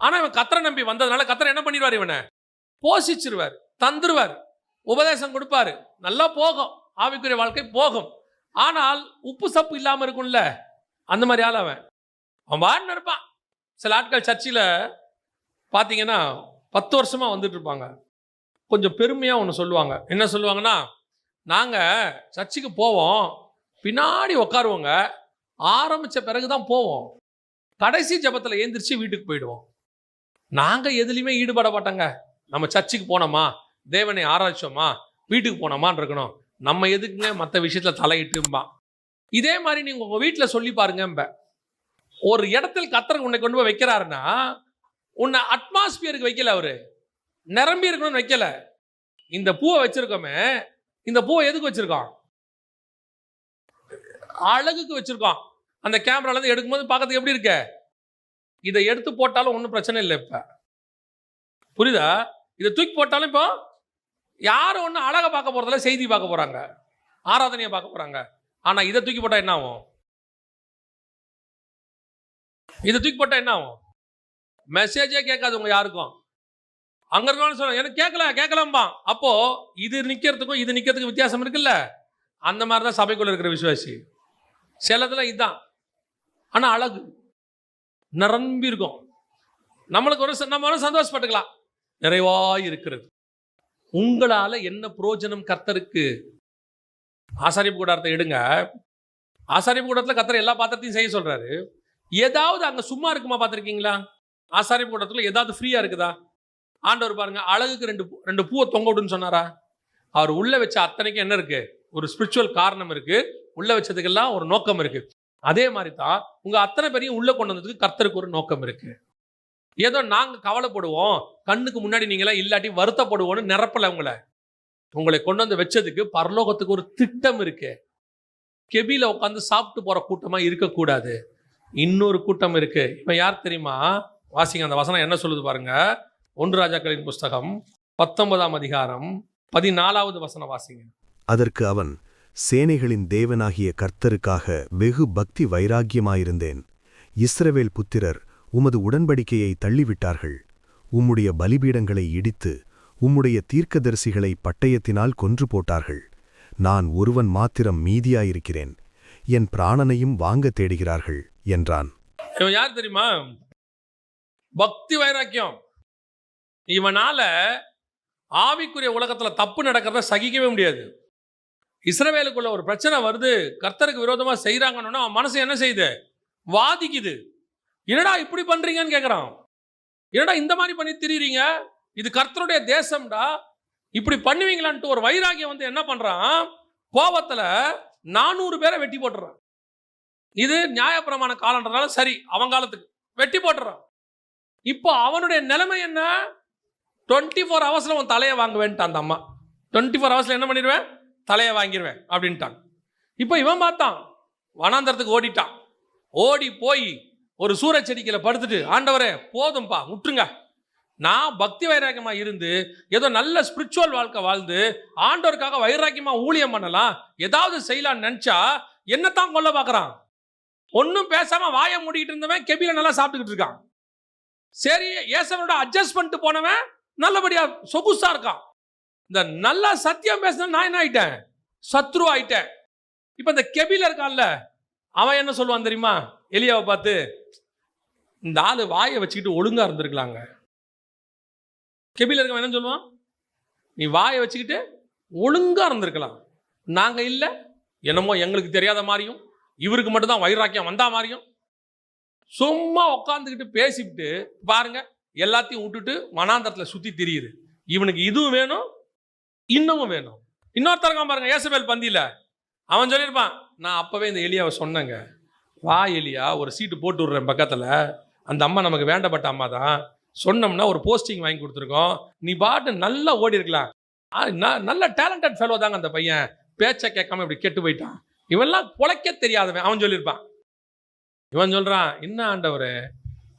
ஆனா இவன் கர்த்தரை நம்பி வந்ததுனால கர்த்தர் என்ன பண்ணிடுவார்? இவனை போஷிச்சிருவார், தந்துருவார், உபதேசம் கொடுப்பாரு, நல்லா போகும், ஆவிக்குரிய வாழ்க்கை போகும். ஆனால் உப்பு சப்பு இல்லாம இருக்கும்ல, அந்த மாதிரி ஆள் அவன். அவன் வாடின்னு இருப்பான். சில ஆட்கள் சர்ச்சில் பார்த்தீங்கன்னா 10 வருஷமா வந்துட்டு இருப்பாங்க. கொஞ்சம் பெருமையாக ஒன்று சொல்லுவாங்க. என்ன சொல்லுவாங்கன்னா, நாங்கள் சர்ச்சுக்கு போவோம், பின்னாடி உட்காருவோங்க, ஆரம்பித்த பிறகு தான் போவோம், கடைசி ஜபத்தில் ஏந்திரிச்சு வீட்டுக்கு போயிடுவோம். நாங்கள் எதுலேயுமே ஈடுபட மாட்டோங்க. நம்ம சர்ச்சுக்கு போனோமா, தேவனை ஆராய்ச்சோமா, வீட்டுக்கு போனோமான்னு இருக்கணும். நம்ம எதுக்குங்க மற்ற விஷயத்தில் தலையிட்டும்பா. இதே மாதிரி நீங்கள் உங்கள் வீட்டில் சொல்லி பாருங்க. ஒரு இடத்துல கர்த்தர் உன்னை கொண்டு போய் வைக்கிறாருன்னா, உன்னை அட்மாஸ்பியருக்கு வைக்கல, அவரு நிரம்பி இருக்கணும்னு வைக்கல. இந்த பூவை வச்சிருக்கோமே, இந்த பூவை எதுக்கு வச்சிருக்கோம்? அழகுக்கு வச்சிருக்கோம். அந்த கேமராலேருந்து எடுக்கும்போது பார்க்கறதுக்கு எப்படி இருக்கு? இதை எடுத்து போட்டாலும் ஒன்றும் பிரச்சனை இல்லை. இப்போ புரியுதா? இதை தூக்கி போட்டாலும் இப்போ யாரும் ஒன்றும் அழகை பார்க்க போகிறதில்ல, செய்தி பார்க்க போகிறாங்க, ஆராதனையை பார்க்க போகிறாங்க. ஆனால் இதை தூக்கி போட்டால் என்ன ஆகும்? இதை தூக்கி போட்டால் என்ன ஆகும்? மெசேஜே கேட்காது உங்க யாருக்கும். அங்க இருக்கவங்க சொல்ல எனக்கு கேட்கலாம்பா. அப்போ இது நிக்கிறதுக்கும் இது நிக்கிறதுக்கும் வித்தியாசம் இருக்குல்ல. அந்த மாதிரி தான் சபைக்குள்ள இருக்கிற விசுவாசி. சிலதுல இதுதான், ஆனா அழகு நிரம்பி இருக்கும். நம்மளுக்கு ஒரு நம்ம சந்தோஷப்பட்டுக்கலாம், நிறைவாய் இருக்கிறது. உங்களால என்ன பிரயோஜனம் கர்த்தருக்கு? ஆசாரிப்பு கூடாரத்தை எடுங்க. ஆசாரிப்பு கூடத்துல கர்த்தர் எல்லா பாத்திரத்தையும் செய்ய சொல்றாரு. ஏதாவது அங்க சும்மா இருக்குமா பார்த்துருக்கீங்களா? ஆசாரிப்பு கூடத்துல ஏதாவது ஃப்ரீயா இருக்குதா? ஆண்டவர் பாருங்க, அழகுக்கு ரெண்டு பூவை தொங்க விடுன்னு சொன்னாரா? அவர் உள்ள வச்ச அத்தனைக்கும் என்ன இருக்கு? ஒரு ஸ்பிரிச்சுவல் காரணம் இருக்கு. உள்ள வச்சதுக்கெல்லாம் ஒரு நோக்கம் இருக்கு. அதே மாதிரி தான் உங்க அத்தனை பேரையும் உள்ள கொண்டு வந்ததுக்கு கர்த்தருக்கு ஒரு நோக்கம் இருக்கு. ஏதோ நாங்க கவலைப்படுவோம், கண்ணுக்கு முன்னாடி நீங்களாம் இல்லாட்டி வருத்தப்படுவோம்னு நிரப்பல. உங்களை கொண்டு வந்து வச்சதுக்கு பரலோகத்துக்கு ஒரு திட்டம் இருக்கு. கெபில உட்காந்து சாப்பிட்டு போற கூட்டமா இருக்கக்கூடாது. இன்னொரு கூட்டம் இருக்கு. இப்ப யார் தெரியுமா? வாசிங்க அந்த வசனம் என்ன சொல்லுது பாருங்க. 1 ராஜாக்களின் புஸ்தகம் 19ஆம் அதிகாரம் 14வது வசனம் வாசிங்க. அதற்கு அவன், சேனைகளின் தேவனாகிய கர்த்தருக்காக வெகு பக்தி வைராக்கியமாயிருந்தேன். இஸ்ரவேல் புத்திரர் உமது உடன்படிக்கையை தள்ளிவிட்டார்கள். உம்முடைய பலிபீடங்களை இடித்து உம்முடைய தீர்க்கதரிசிகளை பட்டயத்தினால் கொன்று போட்டார்கள். நான் ஒருவன் மாத்திரம் மீதியாயிருக்கிறேன். என் பிராணனையும் வாங்க தேடுகிறார்கள் என்றான். இவன் யார் தெரியுமா? பக்தி வைராக்கியம். இவனால ஆவிக்குரிய உலகத்துல தப்பு நடக்கிறத சகிக்கவே முடியாது. இஸ்ரவேலுக்குள்ள ஒரு பிரச்சனை வருது, கர்த்தருக்கு விரோதமா செய்யறாங்கன்னா அவன் மனசு என்ன செய்யுது? வாதிக்குது. என்னடா இப்படி பண்றீங்கன்னு கேட்கறான். என்னடா இந்த மாதிரி பண்ணி திரியுறீங்க? இது கர்த்தருடைய தேசம்டா, இப்படி பண்ணுவீங்களான்ட்டு ஒரு வைராகியம் வந்து என்ன பண்றான்? கோபத்துல 400 பேரை வெட்டி போட்டுறான். இது நியாயப்பிரமாண காலன்றதால சரி, அவன் காலத்துக்கு வெட்டி போட்டுறான். இப்போ அவனுடைய நிலைமை என்ன? 24 ஹவர்ஸ்ல உன் தலையை வாங்குவேன்ட்டான் அந்த அம்மா. 24 ஹவர்ஸ்ல என்ன பண்ணிடுவேன்? தலையை வாங்கிடுவேன் அப்படின்ட்டான். இப்போ இவன் பார்த்தான், வனாந்தரத்துக்கு ஓடிட்டான். ஓடி போய் ஒரு சூரச்செடிக்கையில படுத்துட்டு, ஆண்டவரே போதும்பா விட்டுருங்க, நான் பக்தி வைராக்கியமா இருந்து ஏதோ நல்ல ஸ்பிரிச்சுவல் வாழ்க்கை வாழ்ந்து ஆண்டவருக்காக வைராக்கியமா ஊழியம் பண்ணலாம், ஏதாவது செய்யலாம்னு நினைச்சா என்னத்தான் கொல்ல பார்க்கறான். ஒன்னும் பேசாம வாயை மூடிட்டு இருந்தவன் கெபில நல்லா சாப்பிட்டுக்கிட்டு இருக்கான். சரி, ஏசவனோட அட்ஜஸ்ட் பண்ணிட்டு போனவன் நல்லபடியா சொகுசா இருக்கான். இந்த நல்லா சத்தியம் பேசின நான் என்ன ஆயிட்டேன்? சத்ரு ஆயிட்டேன். இப்ப இந்த கெபில இருக்கான்ல, அவன் என்ன சொல்லுவான் தெரியுமா? எலியாவை பார்த்து, இந்த ஆளு வாயை வச்சுக்கிட்டு ஒழுங்கா இருந்திருக்கலாங்க. கெபில இருக்க என்ன சொல்லுவான்? நீ வாயை வச்சுக்கிட்டு ஒழுங்கா இருந்திருக்கலாம். நாங்க இல்ல, என்னமோ எங்களுக்கு தெரியாத மாதிரியும் இவருக்கு மட்டும்தான் வைராக்கியம் வந்தா மாதிரியும் சும்மா உட்காந்துக்கிட்டு பேசிவிட்டு பாருங்க, எல்லாத்தையும் விட்டுட்டு வனாந்தரத்துல சுத்தி திரியுது. இவனுக்கு இதுவும் வேணும், இன்னமும் வேணும். இன்னொருத்தரங்க பாருங்க, ஏசபேல் பந்தியில அவன் சொல்லியிருப்பான், நான் அப்பவே இந்த எலியாவை சொன்னேங்க, வா எலியா ஒரு சீட்டு போட்டு விடுறேன் பக்கத்துல, அந்த அம்மா நமக்கு வேண்டப்பட்ட அம்மா தான், சொன்னோம்னா ஒரு போஸ்டிங் வாங்கி கொடுத்துருக்கோம், நீ பாட்டு நல்லா ஓடி இருக்கலாம். நல்ல டேலண்டட் ஃபெலோ தாங்க அந்த பையன், பேச்சை கேட்காம இப்படி கெட்டு போயிட்டான், இவெல்லாம் பொழைக்க தெரியாதவன் அவன் சொல்லியிருப்பான். இவன் சொல்றான், என்ன ஆண்டவரே,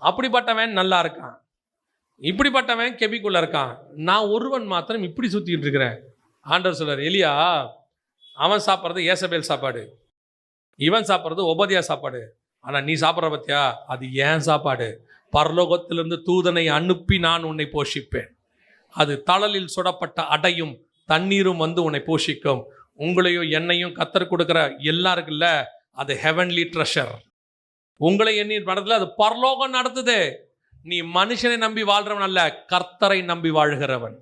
அப்படிப்பட்டவன் நல்லா இருக்கான், இப்படிப்பட்டவன் கெபிக்குள்ள இருக்கான், நான் ஒருவன் மாத்திரம் இப்படி சுத்திட்டு இருக்கிறேன். ஆண்டவர் சொல்றார், எலியா அவன் சாப்பிட்றது ஏசபேல் சாப்பாடு, இவன் சாப்பிட்றது ஒபதியா சாப்பாடு, ஆனா நீ சாப்பிட்ற பத்தியா அது ஏன் சாப்பாடு. பரலோகத்திலிருந்து தூதனை அனுப்பி நான் உன்னை போஷிப்பேன், அது தழலில் சுடப்பட்ட அடையும் தண்ணீரும் வந்து உன்னை போஷிக்கும். உங்களையும் என்னையும் கத்தர் கொடுக்கிற எல்லாருக்குல்ல, அது ஹெவன்லி ட்ரெஷர். உங்களை எண்ணி நடத்துல அது பரலோகம் நடத்துது. நீ மனுஷனை நம்பி வாழ்றவன் அல்ல, கர்த்தரை நம்பி வாழ்கிறவன்.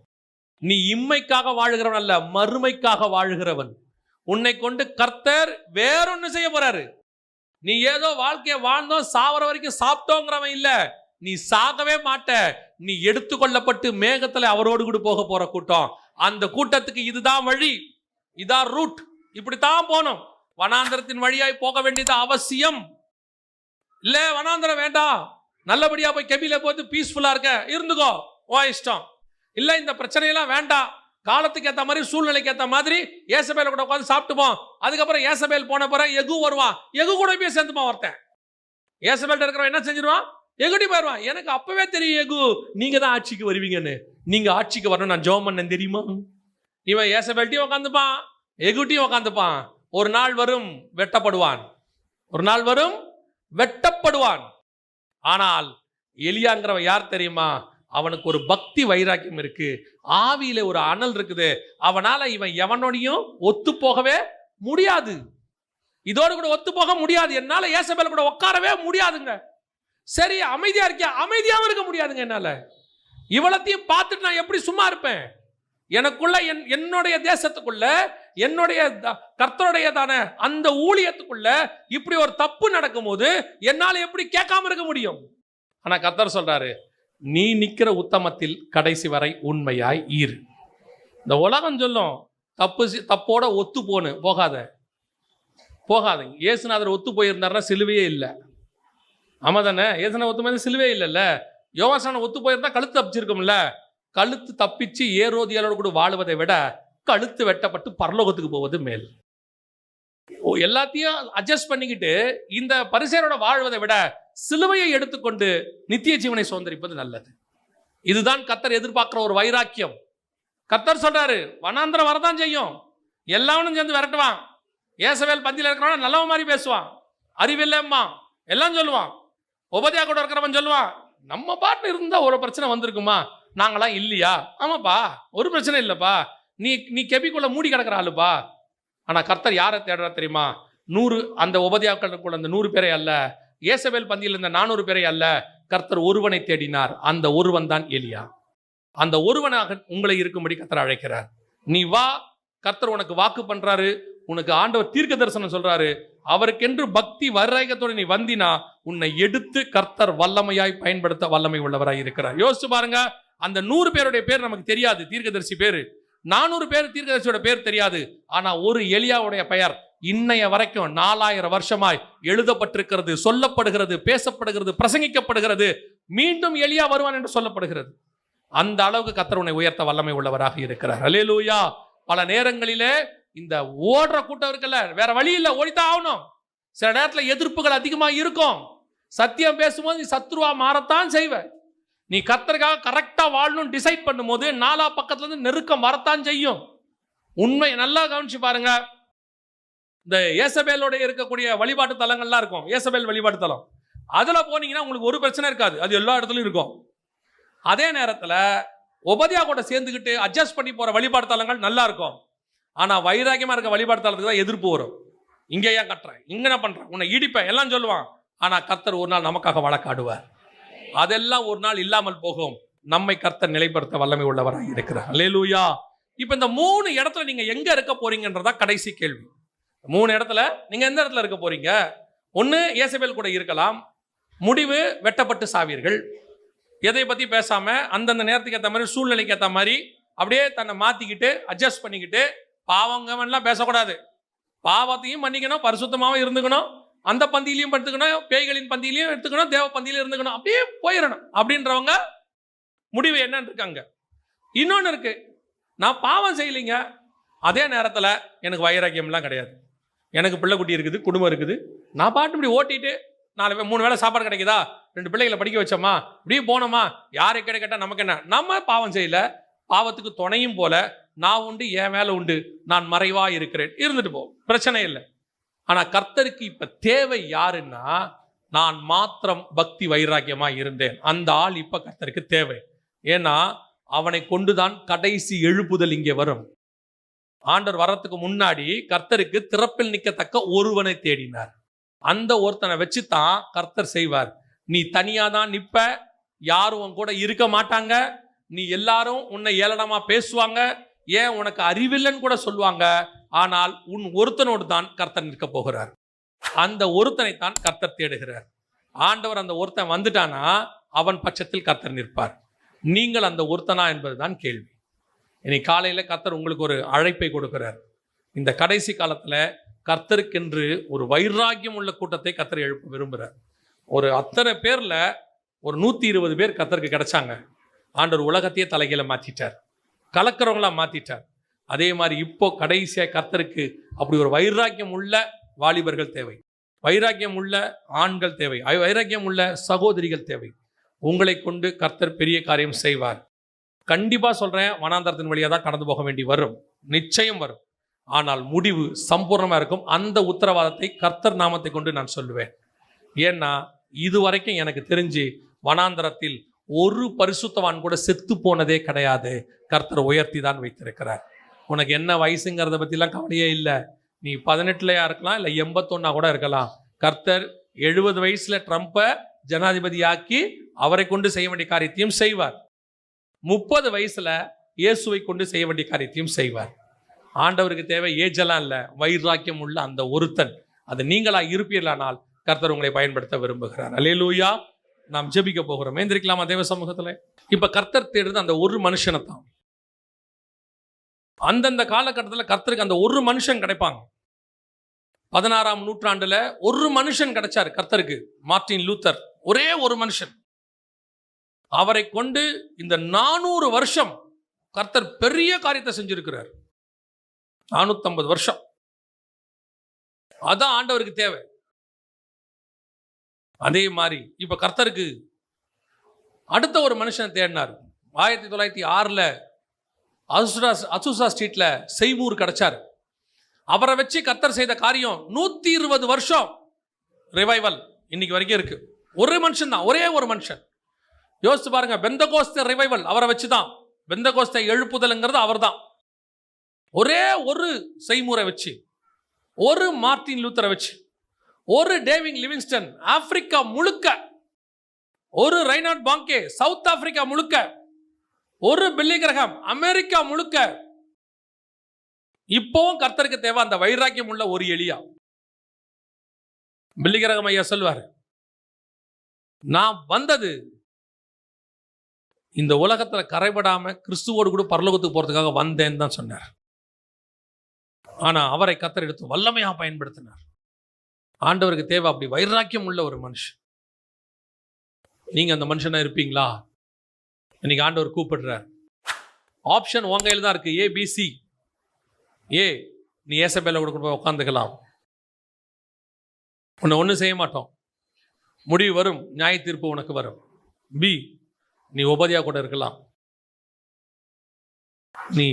நீ இம்மைக்காக வாழ்கிறவன் அல்ல, மறுமைக்காக வாழ்கிறவன். உன்னை கொண்டு கர்த்தர் வேறொன்னு செய்ய போறாரு. நீ ஏதோ வாழ்க்கையை வாழ்ந்தோம் சாவர வரைக்கும் சாப்பிட்டோங்கிறவன் இல்ல, நீ சாகவே மாட்ட, நீ எடுத்துக்கொள்ளப்பட்டு மேகத்துல அவரோடு கூட போக போற கூட்டம். அந்த கூட்டத்துக்கு இதுதான் வழி, இதான் ரூட், இப்படித்தான் போனோம். வனாந்தரத்தின் வழியாய் போக வேண்டியது அவசியம். இல்ல வனாந்தரம் வேண்டாம், நல்லபடியா போய் கெபில போது பீஸ்ஃபுல்லா இருக்க இருந்துக்கோ, ஓ இஷ்டம். இல்ல இந்த பிரச்சனையெல்லாம் வேண்டாம், காலத்துக்கு ஏற்ற மாதிரி சூழ்நிலைக்கு ஏற்ற மாதிரி ஏசபேல கூட உட்காந்து சாப்பிட்டுப்போம். அதுக்கப்புறம் ஏசபேல் போன பிறகு எகு வருவான், எகு கூட போய் சேர்ந்துப்பான் ஒருத்தன். ஏசபேல்ட்ட இருக்கிறவன் என்ன செஞ்சிருவான், எகுடி போயிடுவான். எனக்கு அப்பவே தெரியும் எகு நீங்க தான் ஆட்சிக்கு வருவீங்கன்னு. நீங்க ஆட்சிக்கு வரணும் நான் ஜெபம் பண்ணேன் தெரியுமா. இவன் ஏசபேல்ட்டையும் உட்காந்துப்பான், எகுட்டியும் உட்காந்துப்பான். ஒரு நாள் வரும் வெட்டப்படுவான், ஒரு நாள் வரும் வெட்டப்படுவான். ஆனால் எலியாங்கிறவன் யார் தெரியுமா, அவனுக்கு ஒரு பக்தி வைராக்கியம் இருக்கு, ஆவியில ஒரு அனல் இருக்குது. அவனால இவன் எவனோடையும் ஒத்து போகவே முடியாது, இதோடு கூட ஒத்து போக முடியாது. என்னால ஏசபேல் கூட உட்காரவே முடியாதுங்க. சரி அமைதியா இருக்கியா, அமைதியாவும் இருக்க முடியாதுங்க என்னால. இவ்வளத்தையும் பார்த்துட்டு நான் எப்படி சும்மா இருப்பேன். எனக்குள்ள என்னுடைய தேசத்துக்குள்ள என்னுடைய கர்த்தருடையதான அந்த ஊழியத்துக்குள்ள இப்படி ஒரு தப்பு நடக்கும் போது என்னால எப்படி கேட்காம இருக்க முடியும். ஆனா கர்த்தர் சொல்றாரு, நீ நிக்கிற உத்தமத்தில் கடைசி வரை உண்மையாய் இரு. இந்த உலகம் சொல்லும் தப்போட ஒத்து போகாத போகாதுங்க. இயேசுநாதர் ஒத்து போயிருந்தாருன்னா சிலுவையே இல்லை. ஆமா தானே, இயேசுநாதர் ஒத்து போயிருந்தா சிலுவையே இல்லைல்ல. யோவாசான ஒத்து போயிருந்தா கழுத்து தப்பிச்சிருக்கும்ல. கழுத்து தப்பிச்சு ஏரோதியாலோடு கூட வாழுவதை விட கழுத்து வெட்டப்பட்டு பரலோகத்துக்கு போவது மேல். எல்லாத்தையும் அட்ஜஸ்ட் பண்ணிக்கிட்டு இந்த பரிசேயரோட வாழ்வதை விட சிலுவையை எடுத்துக்கொண்டு நித்திய ஜீவனை சுதந்தரிப்பது நல்லது. இதுதான் கர்த்தர் எதிர்பார்க்கிற ஒரு வைராக்கியம். கர்த்தர் சொல்றாரு, வனாந்திரம் வரதான் செய்யும், எல்லாவனும் சேர்ந்து விரட்டுவான். ஏசபேல் பந்தியில் இருக்கிறவன் நல்லவன் மாதிரி பேசுவான், அறிவில்லைம்மா எல்லாம் சொல்லுவான். உபதியா கூட இருக்கிறவன் சொல்லுவான், நம்ம பாட்டு இருந்தா ஒரு பிரச்சனை வந்திருக்குமா, நாங்களாம் இல்லையா. ஆமாப்பா ஒரு பிரச்சனை இல்லைப்பா, நீ கெபிக்குள்ள மூடி கிடக்கிற ஆளுப்பா. ஆனா கர்த்தர் யாரை தேடுறா தெரியுமா, 100 அந்த உபதியாக்களுக்குள்ள அந்த 100 பேரை அல்ல, ஏசபேல் பந்தியில் இருந்த 400 பேரை அல்ல, கர்த்தர் ஒருவனை தேடினார். அந்த ஒருவன் தான் எலியா. அந்த ஒருவனாக உங்களை இருக்கும்படி கர்த்தர் அழைக்கிறார். நீ வா, கர்த்தர் உனக்கு வாக்கு பண்றாரு, உனக்கு ஆண்டவர் தீர்க்க தரிசனம் சொல்றாரு. அவருக்கென்று பக்தி வைராக்கியத்தோடு நீ வந்தினா உன்னை எடுத்து கர்த்தர் வல்லமையாய் பயன்படுத்த வல்லமை உள்ளவராய் இருக்கிறார். யோசிச்சு பாருங்க, அந்த 100 பேருடைய பேர் நமக்கு தெரியாது, தீர்க்கதரிசி பேரு. 400 பேர் தீர்க்கதரிசியோட பேர் தெரியாது. ஆனா ஒரு எலியாவுடைய பெயர் இன்னைய வரைக்கும் 4000 வருஷமாய் எழுதப்பட்டிருக்கிறது, சொல்லப்படுகிறது, பேசப்படுகிறது, பிரசங்கிக்கப்படுகிறது. மீண்டும் எலியா வருவான் என்று சொல்லப்படுகிறது. அந்த அளவுக்கு கர்த்தர் உன்னை உயர்த்த வல்லமை உள்ளவராக இருக்கிறார். அல்லேலூயா. பல நேரங்களிலே இந்த ஓடுற கூட்டம் இருக்குல்ல, வேற வழி இல்லை, ஓடித்தான் ஆகணும். சில நேரத்தில் எதிர்ப்புகள் அதிகமாக இருக்கும். சத்தியம் பேசும்போது நீ சத்ருவா மாறத்தான் செய்வ. நீ கர்த்தருக்காக கரெக்டா வாழணும் டிசைட் பண்ணும்போது 4 பக்கத்துல இருந்து நெருக்கம் வரத்தான் செய்யும். உண்மை நல்லா கவனிச்சு பாருங்க. இந்த ஏசபேலோட இருக்கக்கூடிய வழிபாட்டு தலங்கள்லாம் இருக்கும், ஏசபேல் வழிபாட்டு தலம். அதுல போனீங்கன்னா உங்களுக்கு ஒரு பிரச்சனை இருக்காது, அது எல்லா இடத்துலயும் இருக்கும். அதே நேரத்தில் உபதியா கூட சேர்ந்துக்கிட்டு அட்ஜஸ்ட் பண்ணி போற வழிபாட்டு தலங்கள் நல்லா இருக்கும். ஆனா வைராக்கியமா இருக்க வழிபாட்டு தலத்துக்கு தான் எதிர்ப்பு வரும். இங்க ஏன் கட்டுறேன், இங்க என்ன பண்றேன், உன்னை இடிப்பேன் எல்லாம் சொல்லுவான். ஆனா கர்த்தர் ஒரு நாள் நமக்காக வழக்காடுவார். அதெல்லாம் ஒரு நாள் இல்லாமல் போகும். நம்மை கர்த்தர் நிலைப்படுத்த வல்லமை உள்ளவராக இருக்கிறார். அல்லேலூயா. இப்ப இந்த 3 இடத்துல நீங்க எங்க இருக்க போறீங்கன்றதா கடைசி கேள்வி. 3 இடத்துல நீங்க எந்த இடத்துல இருக்க போறீங்க? ஒன்னு ஏசபேல் கூட இருக்கலாம், முடிவு வெட்டப்பட்டு சாவீர்கள். எதை பத்தி பேசாம அந்தந்த நேரத்துக்கு ஏற்ற மாதிரி சூழ்நிலைக்கு ஏற்ற மாதிரி அப்படியே தன்னை மாத்திக்கிட்டு அட்ஜஸ்ட் பண்ணிக்கிட்டு பாவங்கலாம் பேசக்கூடாது. பாவத்தையும் பண்ணிக்கணும், பரிசுத்தமாகவும் இருந்துக்கணும், அந்த பந்தியிலையும் எடுத்துக்கணும், பேய்களின் பந்தியிலையும் எடுத்துக்கணும், தேவ பந்தியிலையும் இருந்துக்கணும், அப்படியே போயிடணும் அப்படின்றவங்க முடிவு என்னன்னு இருக்காங்க. இன்னொன்று இருக்கு, நான் பாவம் செய்யலைங்க, அதே நேரத்தில் எனக்கு வைராக்கியம்லாம் கிடையாது, எனக்கு பிள்ளை குட்டி இருக்குது, குடும்பம் இருக்குது, நான் பாட்டு இப்படி ஓட்டிட்டு 3 வேளை சாப்பாடு கிடைக்குதா, 2 பிள்ளைகளை படிக்க வச்சோமா, இப்படியே போனோமா, யாரை கேட்டால் நமக்கு என்ன, நம்ம பாவம் செய்யல, பாவத்துக்கு துணையும் போல, நான் உண்டு என் வேலை உண்டு, நான் மறைவா இருக்கிறேன், இருந்துட்டு போ, பிரச்சனை இல்லை. ஆனா கர்த்தருக்கு இப்ப தேவை யாருன்னா, நான் மாத்திரம் பக்தி வைராக்கியமா இருந்தேன், அந்த ஆள் இப்ப கர்த்தருக்கு தேவை. ஏன்னா அவனை கொண்டுதான் கடைசி எழுப்புதல் இங்கே வரும். ஆண்டவர் வர்றதுக்கு முன்னாடி கர்த்தருக்கு திறப்பில் நிற்கத்தக்க ஒருவனை தேடினார். அந்த ஒருத்தனை வச்சுதான் கர்த்தர் செய்வார். நீ தனியா தான் நிப்ப, யாரும் உன் கூட இருக்க மாட்டாங்க, நீ எல்லாரும் உன்னை ஏளனமா பேசுவாங்க, ஏன் உனக்கு அறிவில்லைன்னு கூட சொல்லுவாங்க. ஆனால் உன் ஒருத்தனோடு தான் கர்த்தர் நிற்க போகிறார். அந்த ஒருத்தனை தான் கர்த்தர் தேடுகிறார். ஆண்டவர் அந்த ஒருத்தன் வந்துட்டானா அவன் பட்சத்தில் கர்த்தர் நிற்பார். நீங்கள் அந்த ஒருத்தனா என்பதுதான் கேள்வி. இனி காலையில் கர்த்தர் உங்களுக்கு ஒரு அழைப்பை கொடுக்கிறார். இந்த கடைசி காலத்தில் கர்த்தருக்கென்று ஒரு வைராக்கியம் உள்ள கூட்டத்தை கர்த்தர் எழுப்ப விரும்புகிறார். ஒரு அத்தனை பேரில் ஒரு 120 பேர் கர்த்தருக்கு கிடைச்சாங்க. ஆண்டவர் உலகத்தையே தலைகீழ மாற்றிட்டார். கலக்கிறவங்களா மாத்திட்டார். அதே மாதிரி இப்போ கடைசியா கர்த்தருக்கு அப்படி ஒரு வைராக்கியம் உள்ள வாலிபர்கள் தேவை, வைராக்கியம் உள்ள ஆண்கள் தேவை, வைராக்கியம் உள்ள சகோதரிகள் தேவை. உங்களை கொண்டு கர்த்தர் பெரிய காரியம் செய்வார். கண்டிப்பா சொல்றேன், வனாந்தரத்தின் வழியா தான் கடந்து போக வேண்டி வரும், நிச்சயம் வரும். ஆனால் முடிவு சம்பூர்ணமா இருக்கும். அந்த உத்தரவாதத்தை கர்த்தர் நாமத்தை கொண்டு நான் சொல்லுவேன். ஏன்னா இதுவரைக்கும் எனக்கு தெரிஞ்சு வனாந்தரத்தில் ஒரு பரிசுத்தவான் கூட செத்து போனதே கிடையாது. கர்த்தர் உயர்த்தி தான் வைத்திருக்கிறார். உனக்கு என்ன வயசுங்கிறத பற்றிலாம் கவலையே இல்லை. நீ 18 இருக்கலாம், இல்லை 81 கூட இருக்கலாம். கர்த்தர் 70 வயசுல ட்ரம்பை ஜனாதிபதியாக்கி அவரை கொண்டு செய்ய வேண்டிய காரியத்தையும் செய்வார். 30 வயசுல இயேசுவை கொண்டு செய்ய வேண்டிய காரியத்தையும் செய்வார். ஆண்டவருக்கு தேவை ஏஜெல்லாம் இல்லை, வைராக்கியம் உள்ள அந்த ஒருத்தன். அது நீங்களா இருப்பீர்களானால் கர்த்தர் உங்களை பயன்படுத்த விரும்புகிறார். அல்லேலூயா. நாம் ஜெபிக்க போகிறோம். ஏந்திரிக்கலாமா தேவ சமூகத்துல? இப்ப கர்த்தர் தேடுறது அந்த ஒரு மனுஷனை தான். அந்தந்த காலகட்டத்தில் கர்த்தருக்கு அந்த ஒரு மனுஷன் கிடைப்பாங்க. 16ஆம் நூற்றாண்டுல ஒரு மனுஷன் கிடைச்சார் கர்த்தருக்கு, மார்ட்டின் லூத்தர். ஒரே ஒரு மனுஷன். அவரை கொண்டு இந்த 400 வருஷம் கர்த்தர் பெரிய காரியத்தை செஞ்சிருக்கிறார். 450 வருஷம். அதான் ஆண்டவருக்கு தேவை. அதே மாதிரி இப்ப கர்த்தருக்கு அடுத்த ஒரு மனுஷனை தேடினார். 1906 அசூசா ஸ்ட்ரீட்ல செய்வூர் கிடைச்சார். அவரை வச்சு கர்த்தர் செய்த காரியம் 120 வருஷம் ரிவைவல் இன்னைக்கு வரைக்கும் இருக்கு. ஒரு மனுஷன் தான், ஒரே ஒரு மனுஷன். யோசிச்சு பாருங்க, பெந்தகோஸ்தே ரிவைவல் அவரை வச்சுதான். பெந்தகோஸ்தே எழுப்புதல்ங்கிறது அவர் தான். ஒரே ஒரு செய்மூரை வச்சு, ஒரு மார்ட்டின் லூத்தரை வச்சு, ஒரு டேவிட் லிவிங்ஸ்டன் ஆப்பிரிக்கா முழுக்க, ஒரு ரைனார்ட் பாங்கே சவுத் ஆப்பிரிக்கா முழுக்க, ஒரு பில்லி கிரஹாம் அமெரிக்கா முழுக்க. இப்போவும் கர்த்தருக்கு தேவை அந்த வைராக்கியம் உள்ள ஒரு எலியா. பில்லி கிரஹாம் ஐயா சொல்வார், நான் வந்தது இந்த உலகத்துல கரைபடாம கிறிஸ்துவோடு கூட பரலோகத்துக்கு போறதுக்காக வந்தேன்னு தான் சொன்னார். ஆனா அவரை கர்த்தர் எடுத்து வல்லமையா பயன்படுத்தினார். ஆண்டவருக்கு தேவை அப்படி வைராக்கியம் உள்ள ஒரு மனுஷன். நீங்க அந்த மனுஷனா இருப்பீங்களா? இன்னைக்கு ஆண்டவர் கூப்பிடுறார். ஆப்ஷன் உங்க கையில் தான் இருக்கு, ABC. ஏ, நீ ஏசபேல கூட போய் உட்காந்துக்கலாம், உன்னை ஒன்றும் செய்ய மாட்டோம், முடிவு வரும், நியாய தீர்ப்பு உனக்கு வரும். பி, நீ உபதியா கூட இருக்கலாம், நீ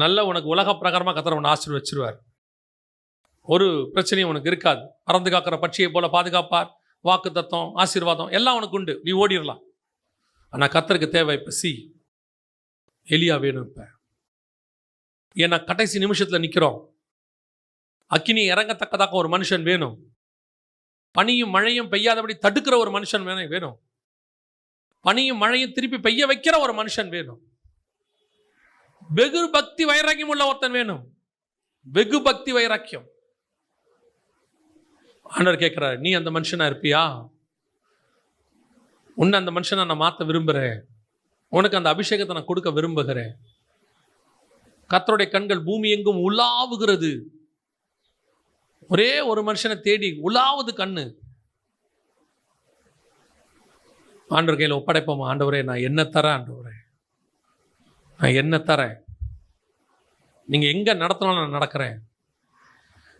நல்ல உனக்கு உலக பிரகாரமாக கர்த்தர் உன்னை ஆசீர்வதிச்சிருவார், ஒரு பிரச்சனையும் உனக்கு இருக்காது, பறந்து காக்கிற பட்சியை போல பாதுகாப்பார், வாக்கு தத்துவம் ஆசீர்வாதம் எல்லாம் உனக்கு உண்டு, நீ ஓடிடலாம். ஆனால் கர்த்தருக்கு தேவை இப்போ சி, எலியா வேணும். இப்போ ஏன்னா கடைசி நிமிஷத்தில் நிற்கிறோம். அக்கினி இறங்கத்தக்கதாக ஒரு மனுஷன் வேணும். பனியும் மழையும் பெய்யாதபடி தடுக்கிற ஒரு மனுஷன் வேணும். பனியும் மழையும் திருப்பி பெய்ய வைக்கிற ஒரு மனுஷன் வேணும். வெகு பக்தி வைராக்கியம் உள்ள ஒருத்தன் வேணும். வெகு பக்தி வைராக்கியம். ஆண்டவர் கேட்கிறார், நீ அந்த மனுஷனா இருப்பியா? உன்னை அந்த மனுஷனை நான் மாற்ற விரும்புகிறேன். உனக்கு அந்த அபிஷேகத்தை நான் கொடுக்க விரும்புகிறேன். கர்த்தருடைய கண்கள் பூமி எங்கும் உலாவுகிறது. ஒரே ஒரு மனுஷனை தேடி உலாவுது கண்ணு. ஆண்டவர் கையில் ஒப்படைப்போமா? ஆண்டவரே, நான் என்ன தரேன்? ஆண்டவரே, நான் என்ன தரேன்? நீங்க எங்க நடத்தினாலும் நான் நடக்கிறேன்.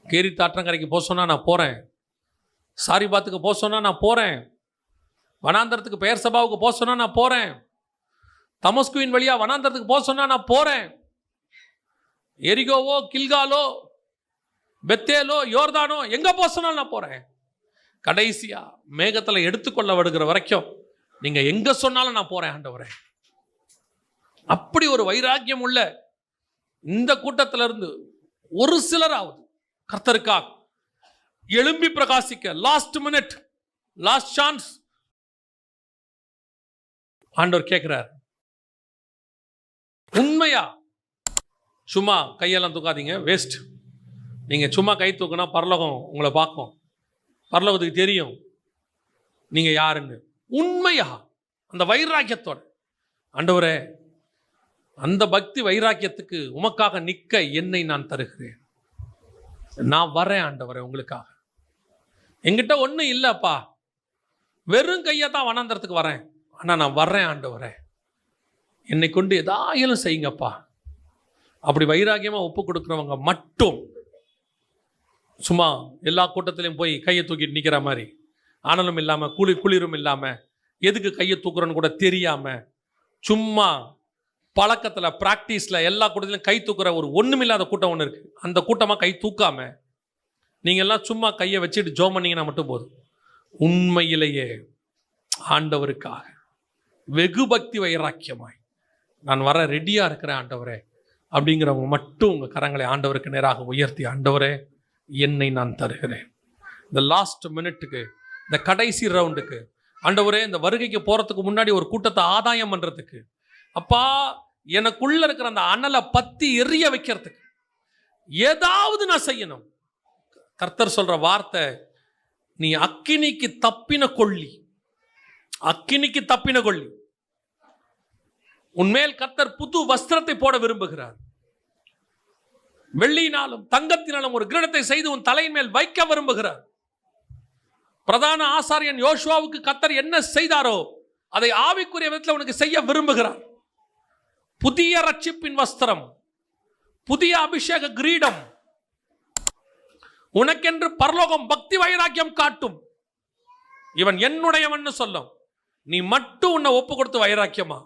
கேரி தாற்றங்கரைக்கு போக சொன்னா நான் போறேன். சாரிபாத்துக்கு போக சொன்னா நான் போறேன். வனாந்தரத்துக்கு பெயர் சபாவுக்கு போக சொன்னா நான் போறேன். தமஸ்குவின் வழியா வனாந்தரத்துக்கு போக சொன்னா நான் போறேன். எரிகோவோ, கில்காலோ, பெத்தேலோ, யோர்தானோ எங்க போக சொன்னாலும் நான் போறேன். கடைசியா மேகத்துல எடுத்துக்கொள்ள விடுகிற வரைக்கும் நீங்க எங்க சொன்னாலும் நான் போறேன் ஆண்டவரே. அப்படி ஒரு வைராக்கியம் உள்ள இந்த கூட்டத்தில இருந்து ஒரு சிலராவது கர்த்தருக்காக எழும்பி பிரகாசிக்க, லாஸ்ட் மினிட், லாஸ்ட் சான்ஸ் ஆண்டவர் கேட்கிறார். உண்மையா சும்மா கையெல்லாம் தூக்காதீங்க, வேஸ்ட். நீங்க சும்மா கை தூக்குனா பரலோகம் உங்களை பார்க்கும், பரலோகத்துக்கு தெரியும் நீங்க யாருன்னு. உண்மையா அந்த வைராக்கியத்தோட, ஆண்டவரே அந்த பக்தி வைராக்கியத்துக்கு உமக்காக நிற்க என்னை நான் தருகிறேன். நான் வரேன் ஆண்டவரே உங்களுக்காக. என்கிட்ட ஒன்றும் இல்லைப்பா, வெறும் கையை தான் வனாந்தரத்துக்கு வரேன், ஆனால் நான் வர்றேன் ஆண்டவரே. என்னை கொண்டு எதாயிலும் செய்யுங்கப்பா. அப்படி வைராகியமாக ஒப்பு கொடுக்குறவங்க மட்டும் சும்மா எல்லா கூட்டத்திலையும் போய் கையை தூக்கிட்டு நிற்கிற மாதிரி, ஆனலும் இல்லாமல் குளிரும் இல்லாமல், எதுக்கு கையை தூக்குறோன்னு கூட தெரியாமல், சும்மா பழக்கத்தில் ப்ராக்டிஸில் எல்லா கூட்டத்திலையும் கை தூக்குற ஒரு ஒன்றுமில்லாத கூட்டம் ஒன்று இருக்குது. அந்த கூட்டமாக கை தூக்காமல் நீங்கள் எல்லாம் சும்மா கையை வச்சுட்டு ஜோம் பண்ணிங்கன்னா மட்டும் போதும். உண்மையிலேயே ஆண்டவருக்காக வெகு பக்தி வைராக்கியமாய் நான் வர ரெடியாக இருக்கிறேன் ஆண்டவரே அப்படிங்கிறவங்க மட்டும் உங்கள் கரங்களை ஆண்டவருக்கு நேராக உயர்த்தி, ஆண்டவரே என்னை நான் தருகிறேன். இந்த லாஸ்ட் மினிட்டுக்கு, இந்த கடைசி ரவுண்டுக்கு, ஆண்டவரே இந்த வருகைக்கு போகிறதுக்கு முன்னாடி ஒரு கூட்டத்தை ஆதாயம் பண்ணுறதுக்கு, அப்பா எனக்குள்ள இருக்கிற அந்த அனலை பத்தி எரிய வைக்கிறதுக்கு ஏதாவது நான் செய்யணும். கர்த்தர் சொல்ற வார்த்தை, நீ அக்கினிக்கு தப்பின கொள்ளி, அக்கினிக்கு தப்பின கொள்ளி. உன்மேல் கர்த்தர் புது வஸ்திரத்தை போட விரும்புகிறார். வெள்ளியினாலும் தங்கத்தினாலும் ஒரு கிரீடத்தை செய்து உன் தலையின் மேல் வைக்க விரும்புகிறார். பிரதான ஆசாரியன் யோசுவாவுக்கு கர்த்தர் என்ன செய்தாரோ அதை ஆவிக்குரிய விதத்தில் உனக்கு செய்ய விரும்புகிறார். புதிய ரட்சிப்பின் வஸ்திரம், புதிய அபிஷேக கிரீடம் உனக்கென்று பரலோகம் பக்தி வைராக்கியம் காட்டும். இவன் என்னுடையவன் சொல்லும். நீ மட்டும் உன்னை ஒப்பு கொடுத்து வைராக்கியமா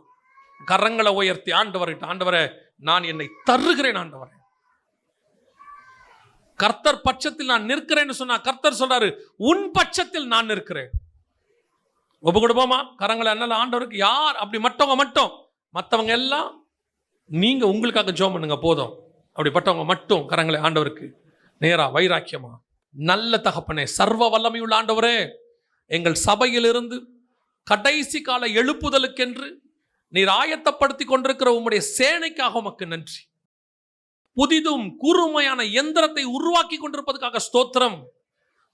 கரங்களை உயர்த்தி ஆண்டவர்கிட்ட, ஆண்டவரே நான் என்னை தருகிறேன். ஆண்டவரே கர்த்தர் பட்சத்தில் நான் நிற்கிறேன்னு சொன்னா, கர்த்தர் சொல்றாரு உன் பட்சத்தில் நான் நிற்கிறேன். ஒப்பு கொடுப்போமா கரங்களை? அதனால ஆண்டவருக்கு யார் அப்படி மற்றவங்க மட்டும், மற்றவங்க எல்லாம் நீங்க உங்களுக்காக ஜெபம் பண்ணுங்க போதும். அப்படிப்பட்டவங்க மட்டும் கரங்களை ஆண்டவருக்கு நேரா வைராக்கியமா. நல்ல தகப்பனே, சர்வ வல்லமையுள்ள ஆண்டவரே, எங்கள் சபையிலிருந்து கடைசி கால எழுப்புதலுக்கென்று நீர் ஆயத்தப்படுத்தி கொண்டிருக்கிற உம்முடைய சேனைக்காக உமக்கு நன்றி. புதிதும் கூர்மையான எந்திரத்தை உருவாக்கி கொண்டிருப்பதற்காக ஸ்தோத்திரம்.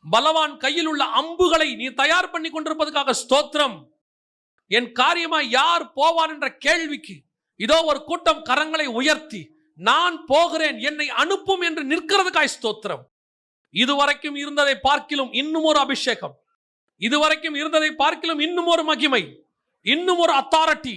பலவான் கையில் உள்ள அம்புகளை நீ தயார் பண்ணி கொண்டிருப்பதற்காக ஸ்தோத்திரம். என் காரியமா யார் போவான் என்ற கேள்விக்கு இதோ ஒரு கூட்டம் கரங்களை உயர்த்தி நான் போகிறேன் என்னை அனுப்பும் என்று நிற்கிறதுக்காய் ஸ்தோத்திரம். இதுவரைக்கும் இருந்ததை பார்க்கிலும் இன்னும் ஒரு அபிஷேகம், இதுவரைக்கும் இருந்ததை பார்க்கிலும் இன்னும் ஒரு மகிமை, இன்னும் ஒரு அத்தாரிட்டி.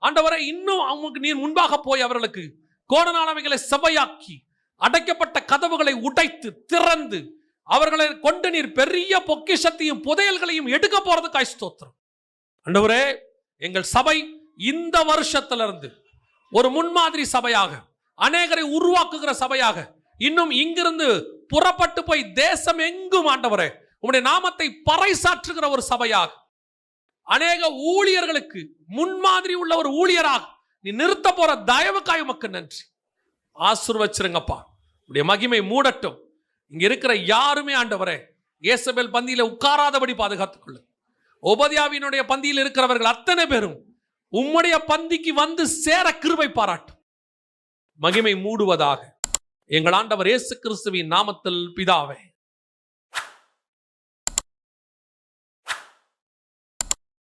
ஆண்டவரை இன்னும் அவங்களுக்கு நீர் முன்பாக போய் அவர்களுக்கு கோணநாளவைகளை சபையாக்கி அடைக்கப்பட்ட கதவுகளை உடைத்து திறந்து அவர்களை கொண்டு நீர் பெரிய பொக்கிஷத்தையும் புதையல்களையும் எடுக்க போறதுக்காய் ஸ்தோத்திரம். ஆண்டவரே எங்கள் சபை இந்த வருஷத்திலிருந்து ஒரு முன்மாதிரி சபையாக, அநேகரை உருவாக்குகிற சபையாக, இன்னும் இங்கிருந்து புறப்பட்டு போய் தேசம் எங்கும் ஆண்டவரே உம்முடைய நாமத்தை பறைசாற்றுகிற ஒரு சபையாக, அநேக ஊழியர்களுக்கு முன்மாதிரி உள்ள ஒரு ஊழியராக நீ நிறுத்த போற தயவுக்காய் உமக்கு நன்றி. ஆசீர்வச்சிருங்கப்பா, உடைய மகிமை மூடட்டும். இங்க இருக்கிற யாருமே ஆண்டவரே இயேசபேல் பந்தியில உட்காராதபடி பாதுகாத்துக் கொள்ளு. ஒபதியாவினுடைய பந்தியில் இருக்கிறவர்கள் அத்தனை பேரும் உம்முடைய பந்திக்கு வந்து சேர கிருபை பாராட்டும். மகிமை மூடுவதாக எங்கள் ஆண்டவர் இயேசு கிறிஸ்துவின் நாமத்தில் பிதாவே.